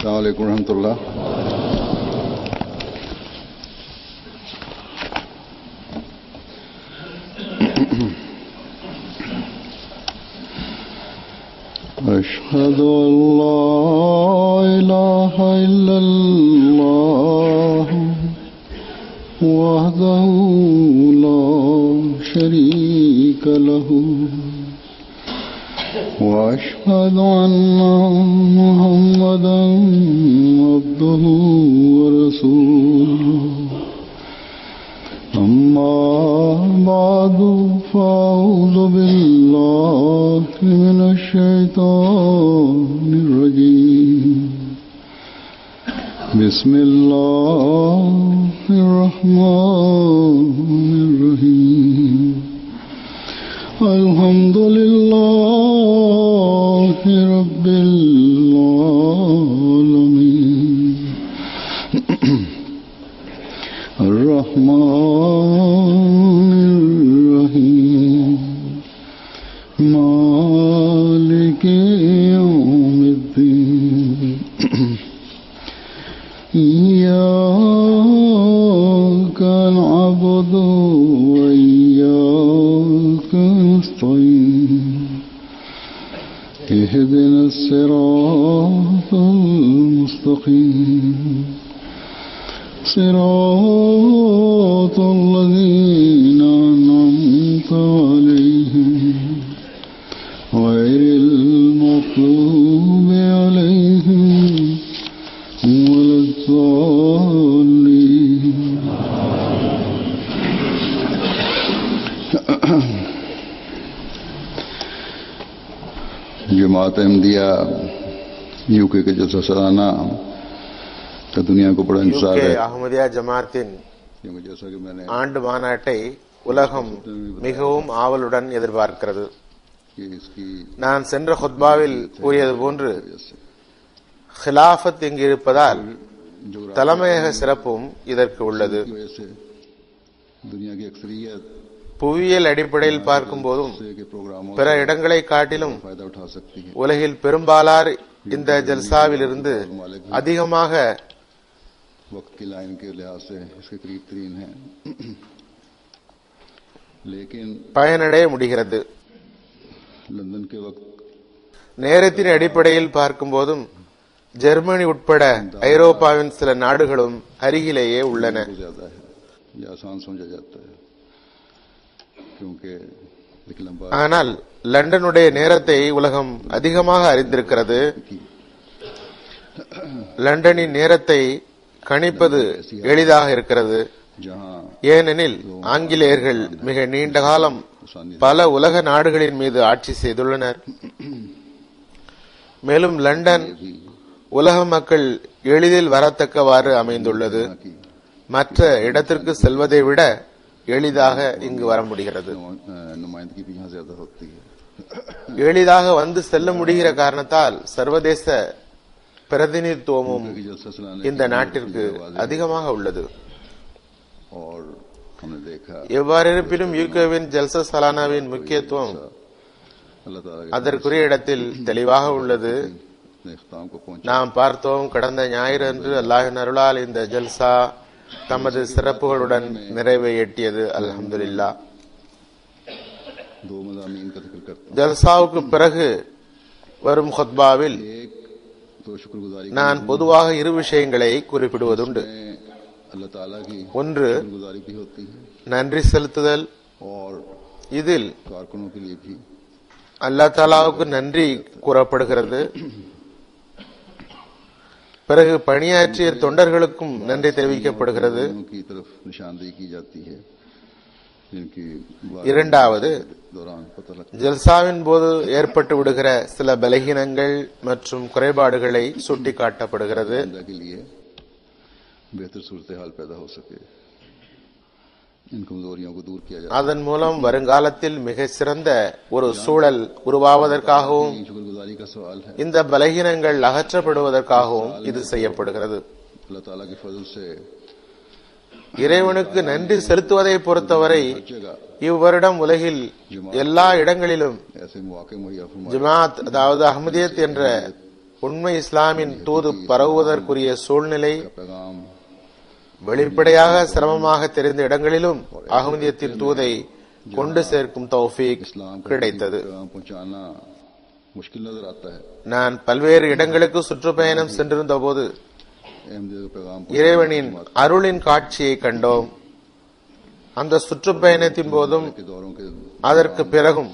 अस्सलामु अलैकुम रहमतुल्लाह। अशहदु अल्ला इलाहा इल्लल्लाह वहदहु ला शरीका लहु وأشهد أن محمدا عبده ورسوله أما بعد فأعوذ بالله من الشيطان الرجيم بسم الله الرحمن الرحيم الحمد لله رب العالمين الرحمن الرحيم مالك يوم الدين إياك نعبد وإياك نستعين اهدنا الصراط المستقيم صراط الذين أنعمت عليهم غير المغضوب عليهم ولا الضالين. जमात अहमदिया यूके के जलसा सालाना का दुनिया को बड़ा इंतजार है. அஹ்மதியா ஜமாத்தின் ஆண்டு மாநாட்டை உலகம் மிகவும் ஆவலுடன் எதிர்பார்க்கிறது. நான் சென்ற ஹுத்பாவில் கூறியது போன்று ஹிலாஃபத் இங்கு இருப்பதால் தலைமையக சிறப்பும் இதற்கு உள்ளது. புவியியல் அடிப்படையில் பார்க்கும் போதும் பிற இடங்களை காட்டிலும் உலகில் பெரும்பாலார் இந்த ஜல்சாவில் இருந்து அதிகமாக பயனடைய முடிகிறது. நேரத்தின் அடிப்படையில் பார்க்கும் போதும் ஜெர்மனி உட்பட ஐரோப்பாவின் சில நாடுகளும் அருகிலேயே உள்ளன. ஆனால் லண்டனுடைய நேரத்தை உலகம் அதிகமாக அறிந்திருக்கிறது. லண்டனின் நேரத்தை கணிப்பது எளிதாக இருக்கிறது. ஏனெனில் ஆங்கிலேயர்கள் மிக நீண்ட காலம் பல உலக நாடுகளின் மீது ஆட்சி செய்துள்ளனர். மேலும் லண்டன் உலக மக்கள் எளிதில் வரத்தக்கவாறு அமைந்துள்ளது. மற்ற இடத்திற்கு செல்வதை விட எளிதாக இங்கு வர முடிகிறது. எளிதாக வந்து செல்ல முடிகிற காரணத்தால் சர்வதேச பிரதிநிதித்துவமும் இந்த நாட்டிற்கு அதிகமாக உள்ளது. எவ்வாறு இருப்பினும் யூகேவின் ஜல்சா சலானாவின் முக்கியத்துவம் அதற்குரிய இடத்தில் தெளிவாக உள்ளது. நாம் பார்த்தோம், கடந்த ஞாயிறு அன்று அல்லாஹ்வின் அருளால் இந்த ஜல்சா தமது சிறப்புகளுடன் நிறைவை எட்டியது. அல்ஹம்துலில்லாஹ். ஜல்சாவுக்கு பிறகு வரும் ஹுத்பாவில் நான் பொதுவாக இரு விஷயங்களை குறிப்பிடுவதுண்டு. ஒன்று, நன்றி செலுத்துதல். இதில் அல்லாஹ் தஆலாவுக்கு நன்றி கூறப்படுகிறது. பிறகு பணியாற்றிய தொண்டர்களுக்கும் நன்றி தெரிவிக்கப்படுகிறது. இரண்டாவது, ஜல்சாவின் போது ஏற்பட்டு விடுகிற சில பலகீனங்கள் மற்றும் குறைபாடுகளை சுட்டிக்காட்டப்படுகிறது. அதன் மூலம் வருங்காலத்தில் மிக சிறந்த ஒரு சூழல் உருவாவதற்காகவும் இந்த பலகீனங்கள் அகற்றப்படுவதற்காகவும் இது செய்யப்படுகிறது. இறைவனுக்கு நன்றி செலுத்துவதை பொறுத்தவரை இவ்வருடம் உலகில் எல்லா இடங்களிலும் ஜமாத், அதாவது அஹ்மதியத் என்ற உண்மை இஸ்லாமின் தூது பரவுவதற்குரிய சூழ்நிலை का पैगाम வெளிப்படையாக சிரமமாக தெரிந்த இடங்களிலும் அஹ்மதியத்தின் தூதை கொண்டு சேர்க்கும் தௌஃபீக் इस्लाम का கிடைத்தது. पैगाम पहुंचाना मुश्किल नजर आता है। நான் பல்வேறு இடங்களுக்கு சுற்றுப்பயணம் சென்றிருந்த போது अहमदियत का पैगाम இறைவனின் அருளின் காட்சியை கண்டோம். அந்த சுற்றுப்பயணத்தின் போதும் के दौरों के அதற்கு பிறகும்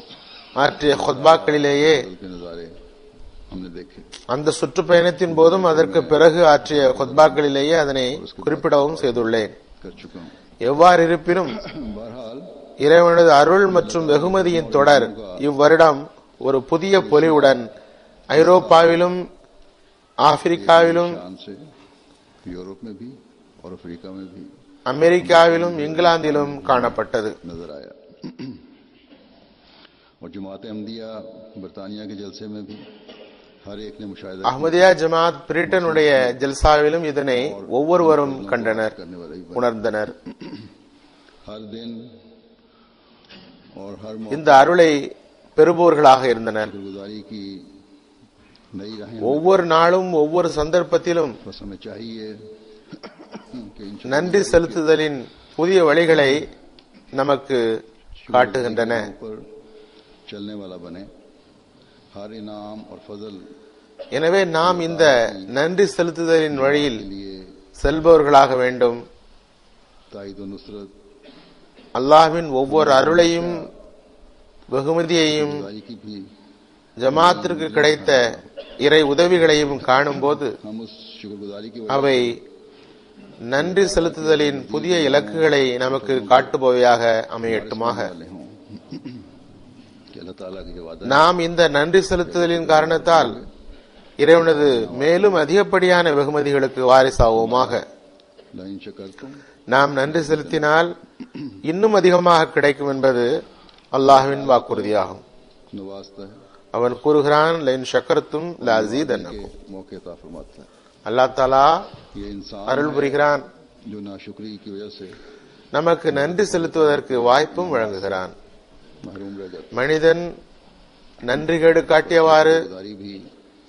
ஆற்றிய ஹுத்பாக்களிலேயே के नजारे हमने देखे। அந்த சுற்றுப்பயணத்தின் போதும் அதற்கு பிறகு ஆற்றிய ஹுத்பாக்களிலேயே அதனை குறிப்பிடவும் செய்துள்ளேன். कर चुका हूं। எவ்வாறு இருப்பினும் बहरहाल இறைவனது அருள் மற்றும் வெகுமதியின் தொடர் இவ்வருடம் ஒரு புதிய பொலிவுடன் ஐரோப்பாவிலும் ஆப்பிரிக்காவிலும் शान से यूरोप में भी और अफ्रीका में भी அமெரிக்காவிலும் இங்கிலாந்திலும் காணப்பட்டது. नजर आया और जमात अहमदिया बरतानिया के जलसे में भी हर एक ने मुशाहिदा அஹ்மதியா ஜமாத் பிரிட்டனுடைய ஜல்சாவிலும் இதனை ஒவ்வொருவரும் கண்டனர், करने वाले ही बने। உணர்ந்தனர். हर दिन और हर இந்த अருளை பெறுபவர்களாக இருந்தனர். शुक्रगुजारी की नई राहें ஒவ்வொரு நாளும் ஒவ்வொரு சந்தர்ப்பத்திலும் बस हमें चाहिए कि इन நன்றி செலுத்துதலின் புதிய வழிகளை நமக்கு காட்டுகின்றன. पर चलने वाला बने। हर इनाम और फजल எனவே நாம் இந்த நன்றி செலுத்துதலின் வழியில் के लिए செல்பவர்களாக வேண்டும். ताईद और नुसरत அல்லாஹ்வின் ஒவ்வொரு அருளையும் வெகுமதியையும் गुजारी की भी ஜமாத்திற்கு கிடைத்த இறை உதவிகளையும் காணும்போது हम उस शुक्रगुजारी की அவை நன்றி செலுத்துதலின் புதிய இலக்குகளை நமக்கு காட்டுபவையாக அமையட்டுமாக. वाले हों कि अल्लाह ताला की जो वादा நாம் இந்த நன்றி செலுத்துதலின் காரணத்தால் இறைவனது மேலும் அதிகப்படியான வெகுமதிகளுக்கு வாரிசாவோமாக. लाइन शकर तुम நாம் நன்றி செலுத்தினால் இன்னும் அதிகமாக கிடைக்கும் என்பது அல்லாஹ்வின் வாக்குறுதியாகும். नवाजता है அவன் கூறுகிறான், லைன் ஷக்கர்த்தும் के லஅஸீதன்னக்கும். मौके अता फरमाता है। அல்லாஹ் தஆலா ये इंसान அருள் புரிகிறான், जो नाशुक्री की वजह से நமக்கு நன்றி செலுத்துவதற்கு வாய்ப்பும் வழங்குகிறான். महरूम रह जाता மனிதன் நன்றிகேடு காட்டியவாறு है। गुजारी भी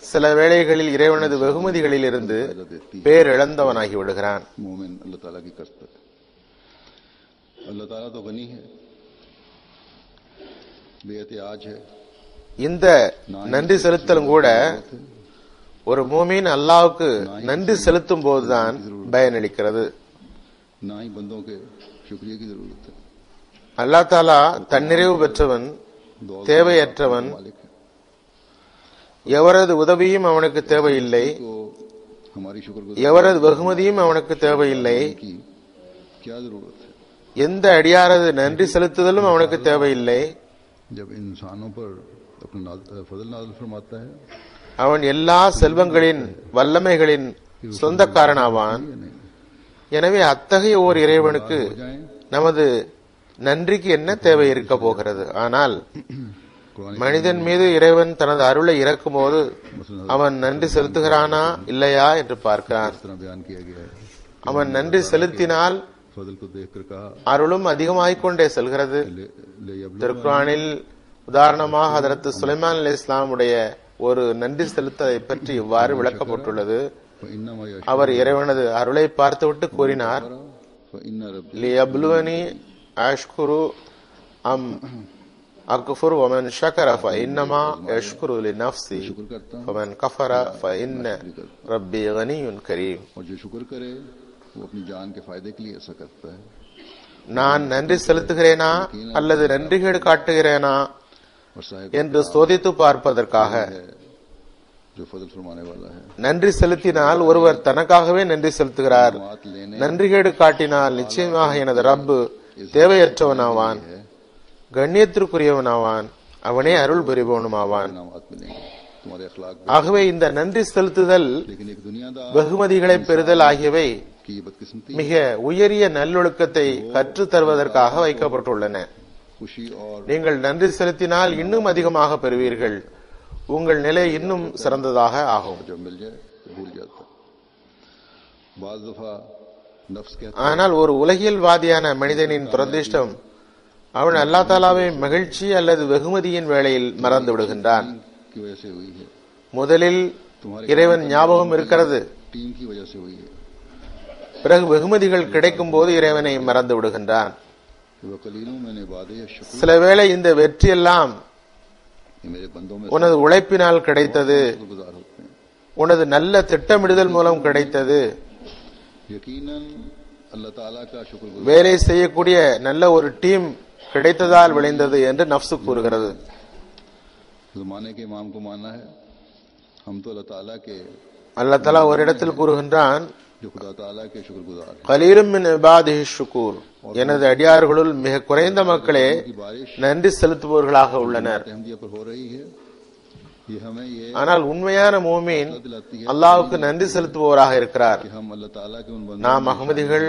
சில வேளைகளில் இறைவனது வெகுமதிகளில் இருந்து பேரிழந்தவனாகி விடுகிறான். मोमिन अल्लाह ताला की करता है। अल्लाह ताला तो गनी है, बेहतियाज है। இந்த நன்றி செலுத்தலும் கூட ஒரு மூமின் அல்லாஹ்வுக்கு நன்றி செலுத்தும் போதுதான் பயனளிக்கிறது. ना ही बंदों के शुक्रिया की जरूरत है। அல்லாஹ் தஆலா தன்னிறைவு பெற்றவன், दौलत தேவையற்றவன். मालिक है, எவரது உதவியும் அவனுக்கு தேவையில்லை, तो हमारी शुक्र எவரது வெகுமதியும் அவனுக்கு தேவையில்லை, की क्या जरूरत है। எந்த அடியாரது நன்றி செலுத்துதலும் அவனுக்கு தேவையில்லை. जब इंसानों पर अपना फजल नाज़िल फरमाता है அவன் எல்லா செல்வங்களின் வல்லமைகளின் சொந்தக்காரனாவான். या नहीं எனவே அத்தகைய ஓர் இறைவனுக்கு हो जाए। நமது நன்றிக்கு என்ன தேவை இருக்க போகிறது? ஆனால் कुरान மனிதன் மீது இறைவன் தனது அருளை இறக்கும் போது அவன் நன்றி செலுத்துகிறானா இல்லையா என்று பார்க்கிறான். इस तरह बयान किया गया है। அவன் நன்றி செலுத்தினால் फजल को देखकर कहा அருளும் அதிகமாகிக் கொண்டே செல்கிறது. ले यबलुवनी திருக்குரானில் உதாரணமாக ஹதரத் சுலைமான் அலைஹிஸ்ஸலாமுடைய ஒரு நன்றி செலுத்தலை பற்றி இவ்வாறு விளக்கப்பட்டுள்ளது. फइन्नमा அவர் இறைவனது அருளை பார்த்துவிட்டு கூறினார், फइन्न रब्बी லியப்லுவனி அஷ்குரு அம் அக்ஃபுர் வமன் ஷக்கர ஃபஇன்னமா யஷ்குரு லினஃப்ஸி शुक्र करता हूँ வமன் கஃபர ஃபஇன்ன ரப்பி கனியுன் கரீம். और जो शुक्र करे वो अपनी जान के फायदे के लिए ऐसा करता है। நான் நன்றி செலுத்துகிறேனா அல்லது நன்றிகேடு காட்டுகிறேனா और साहिब என்று சோதித்து பார்ப்பதற்காக. है जो फजल फरमाने वाला है। நன்றி செலுத்தினால் ஒருவர் தனக்காகவே நன்றி செலுத்துகிறார். बात लेने நன்றிகேடு காட்டினால் நிச்சயமாக எனது ரப்பு தேவையற்றவனாவான், கண்ணியத்திற்குரியவனாவான், அவனே அருள் புரிபவனுமாவான். इनामात मिलेंगे तुम्हारे अखलाक पे। ஆகவே இந்த நன்றி செலுத்துதல், लेकिन एक दुनियादार வெகுமதிகளை பெறுதல் ஆகியவை की ये बदकिस्मती மிக உயரிய நல்லொழுக்கத்தை கற்றுத் தருவதற்காக வைக்கப்பட்டுள்ளன. खुशी और நீங்கள் நன்றி செலுத்தினால் இன்னும் அதிகமாக பெறுவீர்கள், உங்கள் நிலை இன்னும் சிறந்ததாக ஆகும். जब मिल जाए तो भूल जाता है। बाज दफा नफ्स कहता ஆனால் ஒரு உலகியல்வாதியான மனிதனின் துரதிர்ஷ்டம், அவன் அல்லாஹ் தாலாவை மகிழ்ச்சி அல்லது வெகுமதியின் வேளையில் மறந்து விடுகின்றான். है की वजह से हुई है। முதலில் இறைவன் ஞாபகம் இருக்கிறது. टीम की वजह से हुई है। பிறகு வெகுமதிகள் கிடைக்கும் போது இறைவனை மறந்து விடுகின்றான். वकलीलों मैंने वादे या शुक्र சில வேளை இந்த வெற்றியெல்லாம் ये मेरे बंदों में உனது உழைப்பினால் கிடைத்தது, शुक्रगुजार होते हैं। உனது நல்ல திட்டமிடுதல் மூலம் கிடைத்தது, यकीनन अल्लाह ताला का शुक्रगुजार வேலை செய்யக்கூடிய நல்ல ஒரு டீம் கிடைத்ததால் விளைந்தது என்று நஃப்சு கூறுகிறது. जमाने के इमाम को मानना है। हम तो अल्लाह ताला के அல்லாஹ் தஆலா ஒரு இடத்தில் கூறுகின்றான், जो खुदा ताला के शुक्रगुजार हैं। கலீலும் மின் இபாதிஹி ஷுக்கூர், எனது அடியார்களுள் மிக குறைந்த மக்களே की बारिश நன்றி செலுத்துபவர்களாக உள்ளனர். अहमदिया पर हो रही है। ये हमें ये ஆனால் உண்மையான மூமின் दिलाती है அல்லாஹ்வுக்கு நன்றி செலுத்துபவராக இருக்கிறார். कि हम अल्लाह ताला के उन நாம் அகமதிகள்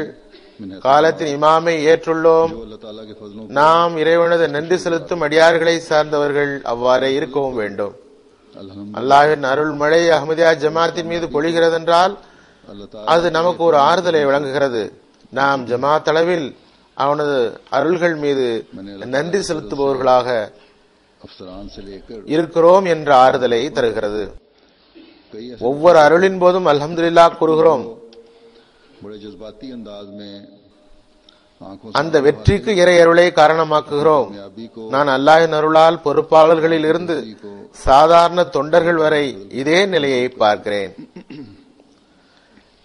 बंदों காலத்தின் இமாமை ஏற்றுள்ளோம். जो अल्लाह ताला के फजलों நாம் இறைவனது நன்றி செலுத்தும் அடியார்களை சார்ந்தவர்கள் அவ்வாறே இருக்கவும் வேண்டும். अल्हम्दुलिल्लाह அல்லாஹ்வின் அருள் மழை அஹ்மதியா ஜமாத்தின் மீது பொழிகிறதென்றால் अल्लाह ताला அது நமக்கு ஒரு ஆறுதலை வழங்குகிறது. நாம் ஜமாத் அளவில் அவனது அருள்கள் மீது நன்றி செலுத்துபவர்களாக अफसरान से लेकर இருக்கிறோம் என்ற ஆறுதலை தருகிறது. कई ऐसे ஒவ்வொரு அருளின் போதும் அல்ஹம்துலில்லாஹ் கூறுகிறோம். बड़े जज्बाती अंदाज में आंखों से அந்த வெற்றிக்கு இறை அருளை காரணமாக்குகிறோம். कामयाबी को நான் அல்லாஹ்வின் அருளால் பொறுப்பாளர்களில் இருந்து சாதாரண தொண்டர்கள் வரை இதே நிலையை பார்க்கிறேன்.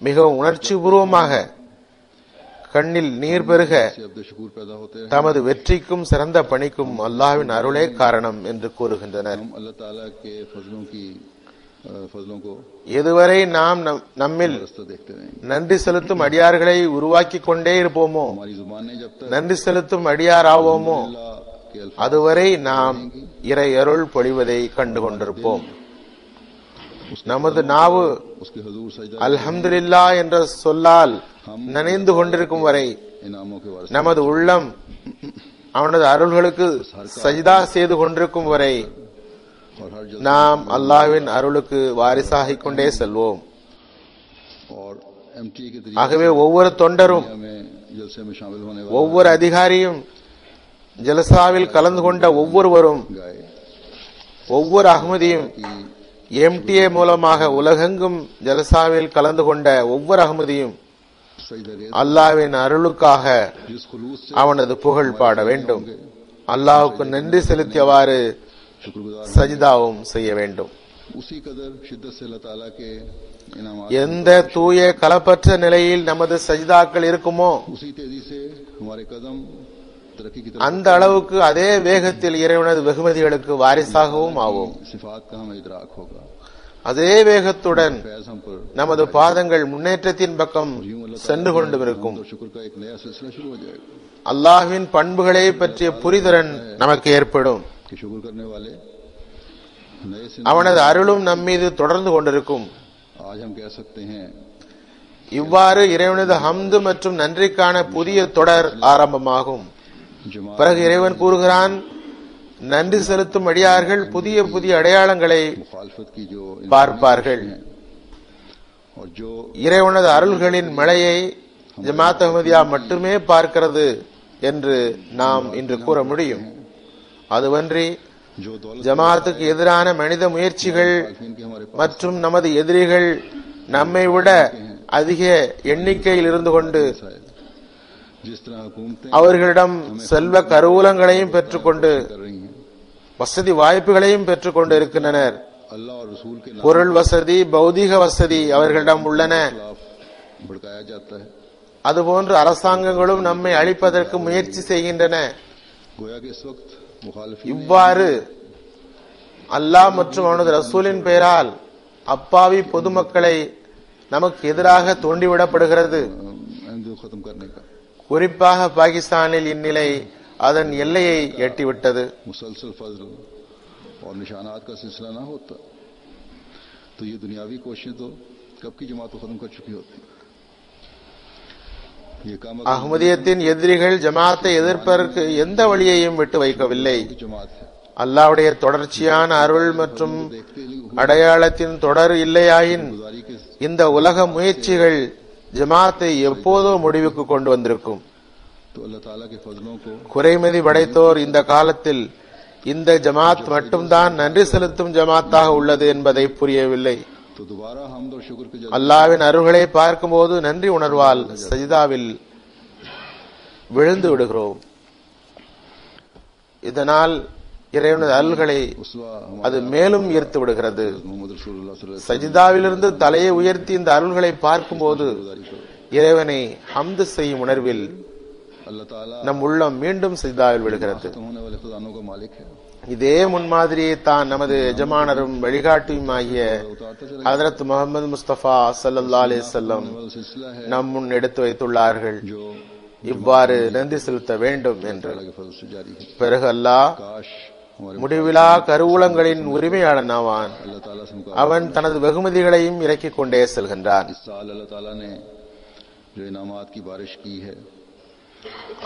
மிகவும் உணர்ச்சிபூர்வமாக கண்ணில் நீர் பெருக से अब्द शकूर पैदा होते हैं। தமது வெற்றிக்கும் சிறந்த பணிக்கும் அல்லாஹ்வின் அருளே காரணம் என்று கூறுகின்றனர். हम अल्लाह ताला के फजलों को எதுவரை நாம் நம்மில் रास्ता देखते रहेंगे। நன்றி செலுத்தும் அடியார்களை உருவாக்கி கொண்டே இருப்போமோ, हमारी जुबान ने जब तक நன்றி செலுத்தும் அடியாராவோமோ, अल्लाह के अल्फाज அதுவரை நாம் இறை அருள் பொழிவதை கண்டு கொண்டிருப்போம். நமது நாவு उसके हजूर सजदा அல்ஹம்துலில்லாஹ் என்ற சொல்லால் நனைந்து கொண்டிருக்கும் வரை, इनामों के वारस நமது உள்ளம் அவனது அருள்களுக்கு சஜ்தா செய்து கொண்டிருக்கும் வரை और हर நாம் அல்லாஹ்வின் அருளுக்கு வாரிசாகிக் கொண்டே செல்வோம். और एमटी के ஆகவே ஒவ்வொரு தொண்டரும், दुनिया में जलसे में शामिल होने ஒவ்வொரு அதிகாரியும், ஜலசாவில் கலந்து கொண்ட ஒவ்வொருவரும், वाले गाए ஒவ்வொரு அகமதியும், कि எம்டிஏ மூலமாக உலகெங்கும் ஜலசாவில் கலந்து கொண்ட ஒவ்வொரு அகமதியும் सजदा रेज़ அல்லாஹ்வின் அருளுக்காக जिस खुलूस से அவனது புகழ் பாட வேண்டும். அல்லாஹ்வுக்கு நன்றி செலுத்தியவாறு शुक्रगुजार சஜிதாவும் செய்ய வேண்டும். उसी कदर शिद्दत से अल्लाह ताला के इनामात எந்த தூய கலப்பற்ற நிலையில் நமது சஜிதாக்கள் இருக்குமோ, उसी तेजी से हमारे कदम तरक्की की तरफ அந்த அளவுக்கு அதே வேகத்தில் இறைவனது வெகுமதிகளுக்கு வாரிசாகவும் ஆவோம். सिफात का हमें इदराक होगा। அதே வேகத்துடன் फैज हम पर நமது பாதங்கள் முன்னேற்றத்தின் பக்கம் यूं अल्लाह சென்று கொண்டு இருக்கும். तो शुक्र का एक नया सिलसिला शुरू हो जाएगा அல்லாஹ்வின் பண்புகளை பற்றிய புரிதலன் நமக்கு ஏற்படும். कि शुक्र करने वाले नए से அவனது அருளும் நம்மீது தொடர்ந்து கொண்டிருக்கும். आज हम कह सकते हैं இவ்வாறு இறைவனது ஹம்து மற்றும் நன்றிக்கான புதிய தொடர் ஆரம்பமாகும். जमात பிறகு இறைவன் கூறுகிறான், நன்றி செலுத்தும் அடியார்கள் புதிய புதிய அடையாளங்களை मुखालफत की जो பார்ப்பார்கள். और जो இறைவனது அருள்களின் மழையை ஜமாத் அஹ்மதியா மட்டுமே பார்க்கிறது என்று நாம் இன்று கூற முடியும். அதுவன்றி जो दौलत ஜமாத்துக்கு எதிரான மனித முயற்சிகள் के हमारे पास மற்றும் நமது எதிரிகள் நம்மை விட அதிக எண்ணிக்கையில் இருந்து கொண்டு है जिस तरह हुकूमतें அவர்களிடம் செல்வ கருவூலங்களையும் பெற்றுக்கொண்டு कर रही हैं வசதி வாய்ப்புகளையும் பெற்றுக்கொண்டு இருக்கின்றனர். अल्लाह और रसूल के नाम பொருள் வசதி, பௌதீக வசதி அவர்களிடம் உள்ளன. के खिलाफ भड़काया जाता है। அதுபோன்று அரசாங்கங்களும் நம்மை அழிப்பதற்கு முயற்சி செய்கின்றன. गोया कि इस वक्त मुखालिफिन இவ்வாறு அல்லாஹ் மற்றும் அவனது ரசூலின் பெயரால் அப்பாவி பொதுமக்களை நமக்கு எதிராக தூண்டிவிடப்படுகிறது. अहमद खत्म करने का குறிப்பாக பாகிஸ்தானில் இந்நிலை அதன் எல்லையை எட்டிவிட்டது. मुसलसल फजल और निशानात का सिलसिला ना होता तो ये दुनियावी कोशिशें तो कब की जमात को खत्म कर चुकी होती। ये काम அஹ்மதியத்தின் எதிரிகள் ஜமாத்தை எதிர்ப்பதற்கு எந்த வழியையும் விட்டு வைக்கவில்லை. की जमात है அல்லாஹ்வுடைய தொடர்ச்சியான அருள் மற்றும் देखते ही அடையாளத்தின் தொடர் இல்லையாயின் गुजारी के இந்த உலக முயற்சிகள் ஜமாத்தை எப்போதோ முடிவுக்கு கொண்டு வந்திருக்கும். तो अल्लाह ताला के फजलों को குறைமதி படைத்தோர் இந்த காலத்தில் இந்த ஜமாத் மட்டும்தான் நன்றி செலுத்தும் ஜமாத்தாக உள்ளது என்பதை புரியவில்லை. तो दोबारा हम्द और शुक्र के அல்லாஹ்வின் அருள்களை பார்க்கும்போது நன்றி உணர்வால் சஜிதாவில் விழுந்து விடுகிறோம். இதனால் இறைவனது அருள்களை அது மேலும் ஈர்த்து விடுகிறது. சஜிதாவிலிருந்து தலையை உயர்த்தி இந்த அருள்களை பார்க்கும்போது இறைவனை ஹம்து செய்யும் உணர்வில் நம் உள்ளம் மீண்டும் சஜிதாவில் விடுகிறது. இதே முன்மாதிரியை தான் நமது எஜமானரும் வழிகாட்டியும் ஆகிய ஹஜ்ரத் முஹம்மது முஸ்தபா ஸல்லல்லாஹு அலைஹி வஸல்லம் நம் முன் எடுத்து வைத்துள்ளார்கள். இவ்வாறு நன்றி செலுத்த வேண்டும் என்று. பிறகு அல்லாஹ் முடிவிலா கருவூலங்களின் உரிமையாளன் ஆவான். அவன் தனது வெகுமதிகளையும் இறக்கிக் கொண்டே செல்கின்றான்.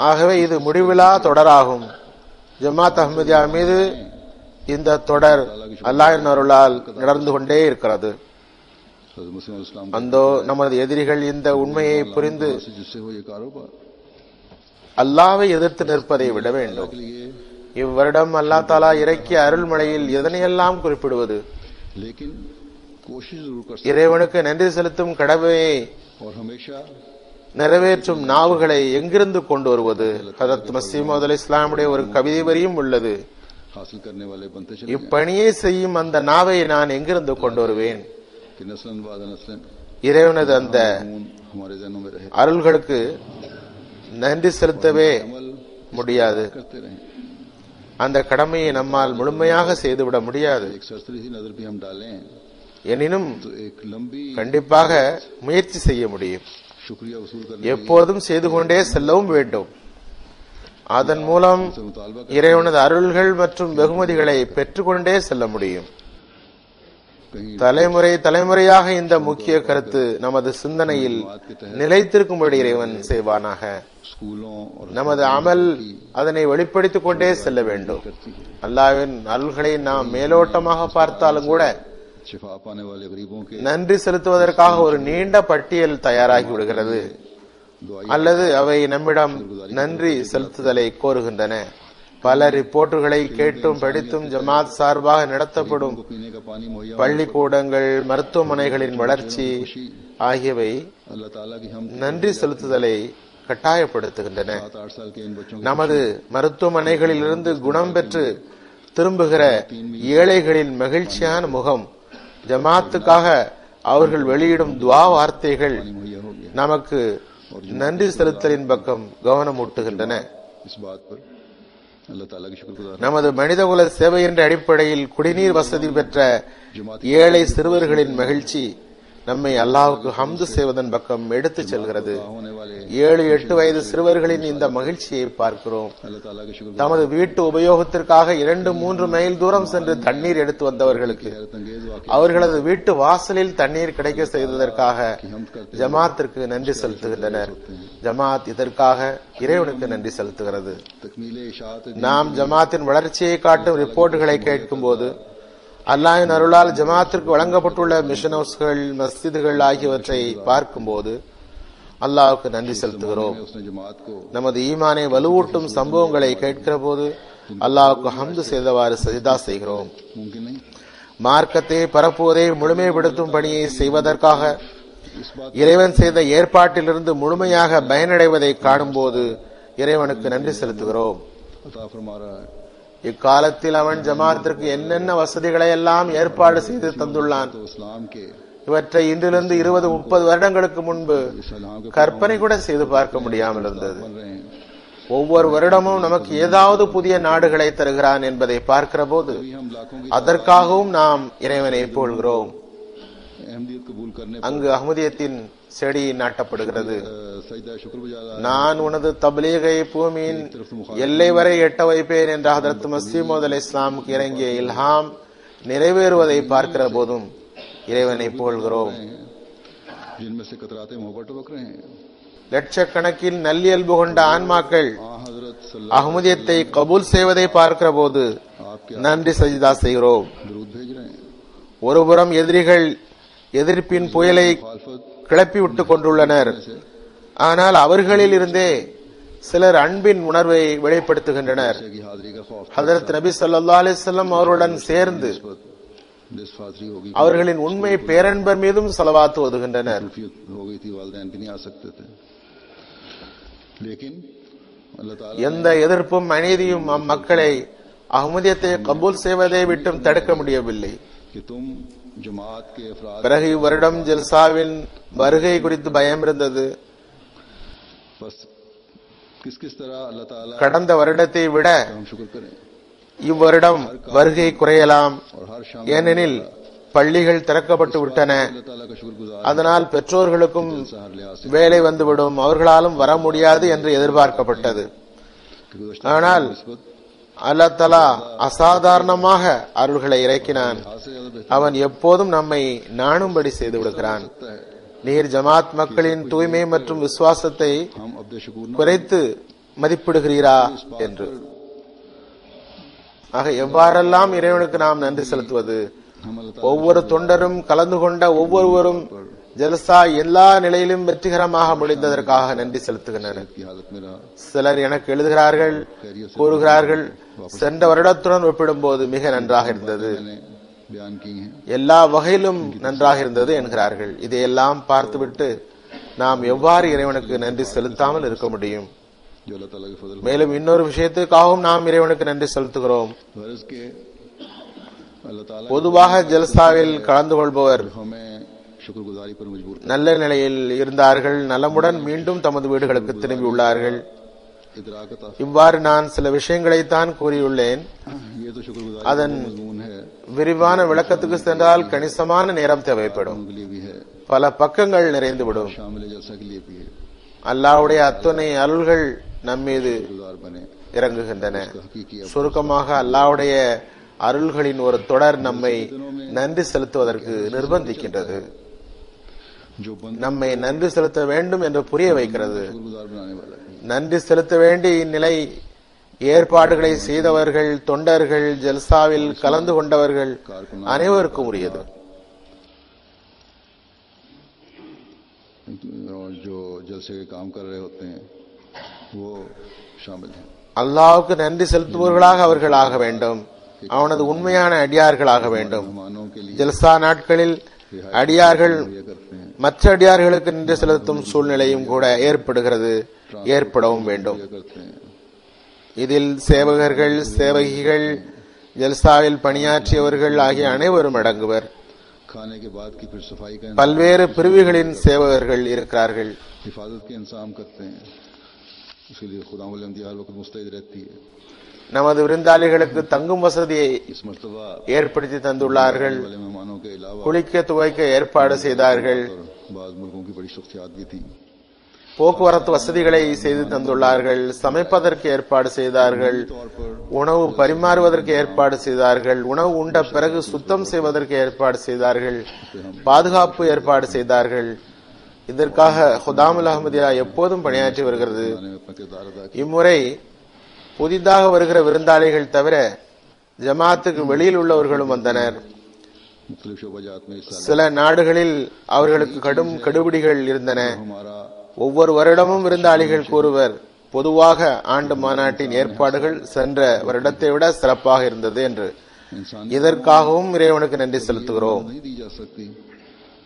ஆகவே இது முடிவிலா தொடராகும். ஜமாத் அஹ்மதியா மீது இந்த தொடர் அல்லாஹ்வின் அருளால் நடந்து கொண்டே இருக்கிறது. அந்தோ நமது எதிரிகள் இந்த உண்மையை புரிந்து அல்லாஹ்வை எதிர்த்து நிற்பதை விட வேண்டும். இவ்வருடம் அல்லாஹ் தாலா இறக்கிய அருள்மழையில் எதனையெல்லாம் குறிப்பிடுவது? இறைவனுக்கு நன்றி செலுத்தும் கடமையை நிறைவேற்றும் நாவுகளை எங்கிருந்து கொண்டு வருவது? ஹஜ்ரத் மஸீஹ் மவ்ஊத் அலைஹிஸ்ஸலாமுடைய ஒரு கவிதை வரியும் உள்ளது. இப்பணியை செய்யும் அந்த நாவை நான் எங்கிருந்து கொண்டு வருவேன்? இறைவனது அந்த அருள்களுக்கு நன்றி செலுத்தவே முடியாது. அந்த கடமையை நம்மால் முழுமையாக செய்துவிட முடியாது. எனினும் கண்டிப்பாக முயற்சி செய்ய முடியும். எப்போதும் செய்து கொண்டே செல்லவும் வேண்டும். அதன் மூலம் இறைவனது அருள்கள் மற்றும் வெகுமதிகளை பெற்றுக்கொண்டே செல்ல முடியும். தலைமுறை தலைமுறையாக இந்த முக்கிய கருத்து நமது சிந்தனையில் நிலைத்திருக்கும்படி இறைவன் செய்வானாக. நமது அமல் அதனை வெளிப்படுத்திக் கொண்டே செல்ல வேண்டும். அல்லாஹ்வின் அருள்களை நாம் மேலோட்டமாக பார்த்தாலும் கூட நன்றி செலுத்துவதற்காக ஒரு நீண்ட பட்டியல் தயாராகி விடுகிறது. அல்லது அவை நம்மிடம் நன்றி செலுத்துதலை கோருகின்றன. பல ரிப்போர்ட்டுகளை கேட்டும் படித்தும் ஜமாத் சார்பாக நடத்தப்படும் பள்ளிக்கூடங்கள், மருத்துவமனைகளின் வளர்ச்சி ஆகியவை நன்றி செலுத்துதலை கட்டாயப்படுத்துகின்றன. நமது மருத்துவமனைகளிலிருந்து குணம் பெற்று திரும்புகிற ஏழைகளின் மகிழ்ச்சியான முகம், ஜமாத்துக்காக அவர்கள் வெளியிடும் துவா வார்த்தைகள் நமக்கு நன்றி செலுத்தலின் பக்கம் கவனமூட்டுகின்றன. நமது மனிதகுல சேவை என்ற அடிப்படையில் குடிநீர் வசதி பெற்ற ஏழை சிறுவர்களின் மகிழ்ச்சி நம்மை அல்லாஹ்வுக்கு ஹம்து செய்வதன் பக்கம் எடுத்துச் செல்கிறது. 7-8 வயது சிறுவர்களின் இந்த மகிழ்ச்சியை பார்க்கிறோம். தமது வீட்டு உபயோகத்திற்காக 2-3 மைல் தூரம் சென்று தண்ணீர் எடுத்து வந்தவர்களுக்கு அவர்களது வீட்டு வாசலில் தண்ணீர் கிடைக்க செய்ததற்காக ஜமாத்திற்கு நன்றி செலுத்துகின்றனர். ஜமாத் இதற்காக இறைவனுக்கு நன்றி செலுத்துகிறது. நாம் ஜமாத்தின் வளர்ச்சியை காட்டும் ரிப்போர்ட்டுகளை கேட்கும் போது அல்லாஹ்வின் அருளால் ஜமாத்திற்கு வழங்கப்பட்டுள்ள மிஷன் ஹவுஸ்கள், மஸ்ஜிதுகள் ஆகியவற்றை பார்க்கும் போது அல்லாஹ்வுக்கு நன்றி செலுத்துகிறோம். நமது ஈமானை வலுவூட்டும் சம்பவங்களை கேட்கிற போது அல்லாஹ்வுக்கு ஹம்து செய்தவாறு சஜிதா செய்கிறோம். மார்க்கத்தை பரப்புவதை முழுமைப்படுத்தும் பணியை செய்வதற்காக இறைவன் செய்த ஏற்பாட்டிலிருந்து முழுமையாக பயனடைவதை காணும் போது இறைவனுக்கு நன்றி செலுத்துகிறோம். இக்காலத்தில் அவன் ஜமாத்திற்கு என்னென்ன வசதிகளை எல்லாம் ஏற்பாடு செய்து தந்துள்ளான். இவற்றை இன்றிலிருந்து 20-30 வருடங்களுக்கு முன்பு கற்பனை கூட செய்து பார்க்க முடியாமல் இருந்தது. ஒவ்வொரு வருடமும் நமக்கு ஏதாவது புதிய நாடுகளை தருகிறான் என்பதை பார்க்கிற போது அதற்காகவும் நாம் இறைவனை போல்கிறோம். அங்கு அஹ்மதியத்தின் செடி நாட்டப்படுகிறது. நான் உனது தப்லீகை பூமியின் எல்லை வரை எட்ட வைப்பேன் என்ற ஹஜ்ரத் மஸீஹ் மவ்ஊத் அலைஹிஸ்ஸலாமுக்கு இறங்கிய இல்ஹாம் நிறைவேறுவதை பார்க்கிற போதும் இறைவனை புகழ்கிறோம். லட்சக்கணக்கில் நல்லியல்பு கொண்ட ஆன்மாக்கள் அஹ்மதியத்தை கபூல் செய்வதை பார்க்கிற போது நன்றி சஜிதா செய்கிறோம். ஒருபுறம் எதிரிகள் எதிர்ப்பின் புயலை கிளப்பி விட்டுக் கொண்டுள்ளனர். ஆனால் அவர்களில் இருந்தே சிலர் அன்பின் உணர்வை வெளிப்படுத்துகின்றனர். ஹஜ்ரத் நபி ஸல்லல்லாஹு அலைஹி வஸல்லம் அவருடன் சேர்ந்து डिस्फादरी होगी, அவர்களின் உண்மை பேரன்பர் மீதும் ஸலவாத் ஓதுகின்றனர். हो गई थी, वालिदैन भी नहीं आ सकते थे. लेकिन अल्लाह ताला எந்த எதிர்ப்பும் அநீதியும் அம்மக்களை அஹ்மதியத்தை கபூல் செய்வதை விட்டும் தடுக்க முடியவில்லை. कि तुम जमात के अफराद பிறகு இவ்வருடம் ஜல்சாவின் வருகை குறித்து பயம் இருந்தது. बस किस किस तरह अल्लाह ताला கடந்த வருடத்தை விட हम शुक्र करें இவ்வருடம் வருகை குறையலாம். और हर शाम ஏனெனில் பள்ளிகள் திறக்கப்பட்டு விட்டன. अल्लाह ताला का शुक्रगुजार அதனால் பெற்றோர்களுக்கும் हर लिहाज से வேலை வந்துவிடும், அவர்களாலும் வர முடியாது என்று எதிர்பார்க்கப்பட்டது. कि गुज़श्ता ஆனால் निस्बत அல்லாஹ் தஆலா அசாதாரணமாக அருள்களை இறக்கினான். आज से ज्यादा बेहतर அவன் எப்போதும் நம்மை நாணும்படி செய்து விடுகிறான். है. நீர் ஜமாத் மக்களின் தூய்மை மற்றும் விசுவாசத்தை हम अब्द शकूर न குறைத்து மதிப்பிடுகிறீரா என்று. ஆக எவ்வாறெல்லாம் இறைவனுக்கு நாம் நன்றி செலுத்துவது? हम अल्लाह ஒவ்வொரு தொண்டரும் கலந்து கொண்ட ஒவ்வொருவரும் ஜல்சா எல்லா நிலையிலும் வெற்றிகரமாக முடிந்ததற்காக நன்றி செலுத்துகின்றனர். की हालत में रहा, சிலர் எனக்கு எழுதுகிறார்கள், கூறுகிறார்கள், சென்ற வருடத்துடன் ஒப்பிடும்போது மிக நன்றாக இருந்தது, मैंने बयान की हैं. எல்லா வகையிலும் நன்றாக இருந்தது என்கிறார்கள். இதையெல்லாம் பார்த்துவிட்டு நாம் எவ்வாறு இறைவனுக்கு நன்றி செலுத்தாமல் இருக்க முடியும்? जो अल्लाह ताला के फजल மேலும் இன்னொரு விஷயத்துக்காகவும் நாம் இறைவனுக்கு நன்றி செலுத்துகிறோம். फर्ज के अल्लाह ताला பொதுவாக ஜல்சாவில் கலந்து கொள்பவர் हमें शुक्रगुजारी पर मजबूर நல்ல நிலையில் இருந்தார்கள், நலமுடன் மீண்டும் தமது வீடுகளுக்கு திரும்பியுள்ளார்கள். इदराक अता இவ்வாறு நான் சில விஷயங்களைத்தான் கூறியுள்ளேன். ये तो शुक्रगुजारी அதன் का मजमून है, விரிவான விளக்கத்துக்கு சென்றால் கணிசமான நேரம் தேவைப்படும், उनके लिए भी है, பல பக்கங்கள் நிறைந்துவிடும். शामिल जलसा के लिए भी है. அல்லாஹ்வுடைய அத்துணை அருள்கள் நம்மீது गुजार बने இறங்குகின்றன. हकीकी சுருக்கமாக அல்லாஹ்வுடைய அருள்களின் ஒரு தொடர் நம்மை நன்றி செலுத்துவதற்கு நிர்பந்திக்கின்றது, जो बंद நம்மை நன்றி செலுத்த வேண்டும் என்று புரிய வைக்கிறது. शुक्रगुजार बनाने वाला है. நன்றி செலுத்த வேண்டிய இந்நிலை ஏற்பாடுகளை செய்தவர்கள், தொண்டர்கள், ஜல்சாவில் கலந்து கொண்டவர்கள் அனைவருக்கும் உரியது. और जो जलसे के काम कर रहे होते हैं वो शामिल हैं. அல்லாஹ்வுக்கு நன்றி செலுத்துபவர்களாக அவர்கள் ஆக வேண்டும், அவனது உண்மையான அடியார்களாக வேண்டும். मेहमानों के लिए ஜல்சா நாட்களில் அடியார்கள் ये करते हैं, மற்ற அடியார்களுக்கு நன்றி செலுத்தும் சூழ்நிலையும் கூட ஏற்படுகிறது, ஏற்படவும் வேண்டும். ये करते हैं. இதில் சேவகர்கள், சேவகிகள், ஜல்சாவில் பணியாற்றியவர்கள் ஆகிய அனைவரும் அடங்குவர். खाने के बाद की फिर सफाई का பல்வேறு பிரிவுகளின் சேவகர்கள் இருக்கிறார்கள். हिफाजत के इंतजाम करते हैं. उसके लिए खुदा हर वक्त मुस्तैद रहती है. நமது விருந்தாளிகளுக்கு தங்கும் வசதியை इस मरतबा ஏற்படுத்தி தந்துள்ளார்கள். वाले मेहमानों के अलावा குளிக்க துவைக்க ஏற்பாடு செய்தார்கள். और बाज मुल्कों की बड़ी शख्सियात भी थी. போக்குவரத்து வசதிகளை செய்து தந்துள்ளார்கள். சமைப்பதற்கு ஏற்பாடு செய்தார்கள். तौर पर உணவு பரிமாறுவதற்கு ஏற்பாடு செய்தார்கள். உணவு உண்ட பிறகு சுத்தம் செய்வதற்கு ஏற்பாடு செய்தார்கள். பாதுகாப்பு ஏற்பாடு செய்தார்கள். இதற்காக ஹுதாமுல் அஹ்மதியா எப்போதும் பணியாற்றி வருகிறது. खाने में अपना किरदार अदा किया. இம்முறை புதிதாக வருகிற விருந்தாளிகள் தவிர ஜமாத்துக்கு வெளியில் உள்ளவர்களும் வந்தனர். मुख्तलिफ शोबाजात में हिस्सा சில நாடுகளில் அவர்களுக்கு கடும் கெடுபிடிகள் இருந்தன. हमारा ஒவ்வொரு வருடமும் விருந்தாளிகள் கூறுவர், பொதுவாக ஆண்டு மாநாட்டின் ஏற்பாடுகள் சென்ற வருடத்தை விட சிறப்பாக இருந்தது என்று. इंसान இதற்காகவும் இறைவனுக்கு நன்றி செலுத்துகிறோம். नहीं दी जा सकती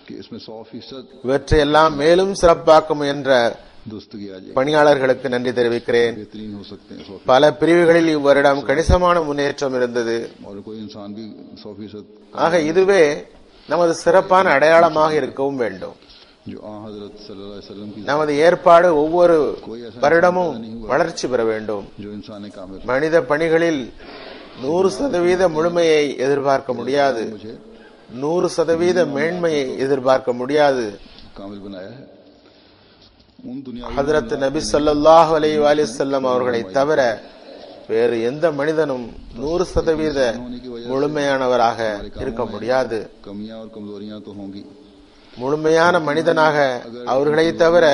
कि इसमें 100% இவற்றையெல்லாம் மேலும் சிறப்பாக்க முயன்ற दुरुस्त किया जाए. பணியாளர்களுக்கு நன்றி தெரிவிக்கிறேன். बेहतरीन हो सकते हैं 100%. பல பிரிவுகளில் இவ்வருடம் கணிசமான முன்னேற்றம் இருந்தது. और कोई इंसान भी 100% ஆக இதுவே நமது சிறப்பான அடையாளமாக இருக்கவும் வேண்டும். जो आ हजरत सल्लल्लाहु अलैहि वसल्लम की நமது ஏற்பாடு ஒவ்வொரு வருடமும் வளர்ச்சி பெற வேண்டும். जो इंसान कामिल மனித பணிகளில் 100% முழுமையை எதிர்பார்க்க முடியாது, 100% மேன்மையை எதிர்பார்க்க முடியாது. कामिल बनाया है. उन दुनिया ஹஜ்ரத் நபி ஸல்லல்லாஹு அலைஹி வஸல்லம் அவர்களை தவிர வேறு எந்த மனிதனும் 100% முழுமையானவராக இருக்க முடியாது. कमियां और कमजोरियां तो होंगी. முழுமையான மனிதனாக அவர்களை தவிர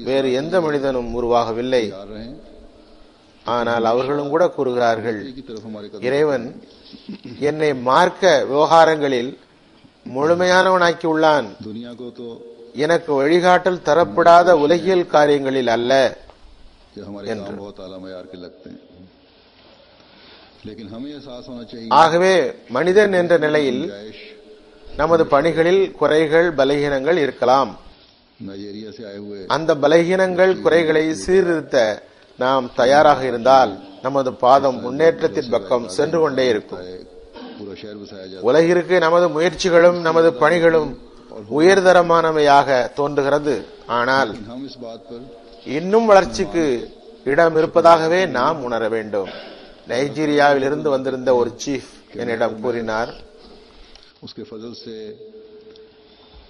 வேறு எந்த மனிதனும் உருவாகவில்லை. तैयार रहें. ஆனால் அவர்களும் கூட கூறுகிறார்கள், एक ही तरफ हमारे कदम இறைவன் என்னை மார்க்க விவகாரங்களில் முழுமையானவனாக்கி உள்ளான், दुनिया को तो எனக்கு வழிகாட்டல் தரப்படாத உலகியல் காரியங்களில் அல்ல कि हमारे काम बहुत आला मयार के लगते हैं. लेकिन हमें एहसास होना चाहिए ஆகவே மனிதன் என்ற நிலையில் நமது பணிகளில் குறைகள் பலகீனங்கள் இருக்கலாம். नाइजीरिया से आए हुए அந்த பலகீனங்கள் குறைகளை சீர்திருத்த நாம் தயாராக இருந்தால் நமது பாதம் முன்னேற்றத்தின் பக்கம் சென்று கொண்டே இருக்கும். पूरा शहर बसाया जाता உலகிற்கு நமது முயற்சிகளும் நமது பணிகளும் உயர்தரமானவையாக தோன்றுகிறது. ஆனால் है। हम इस बात पर இன்னும் வளர்ச்சிக்கு இடம் இருப்பதாகவே நாம் உணர வேண்டும். நைஜீரியாவில் இருந்து வந்திருந்த ஒரு சீஃப் என்னிடம் கூறினார், उसके फजल से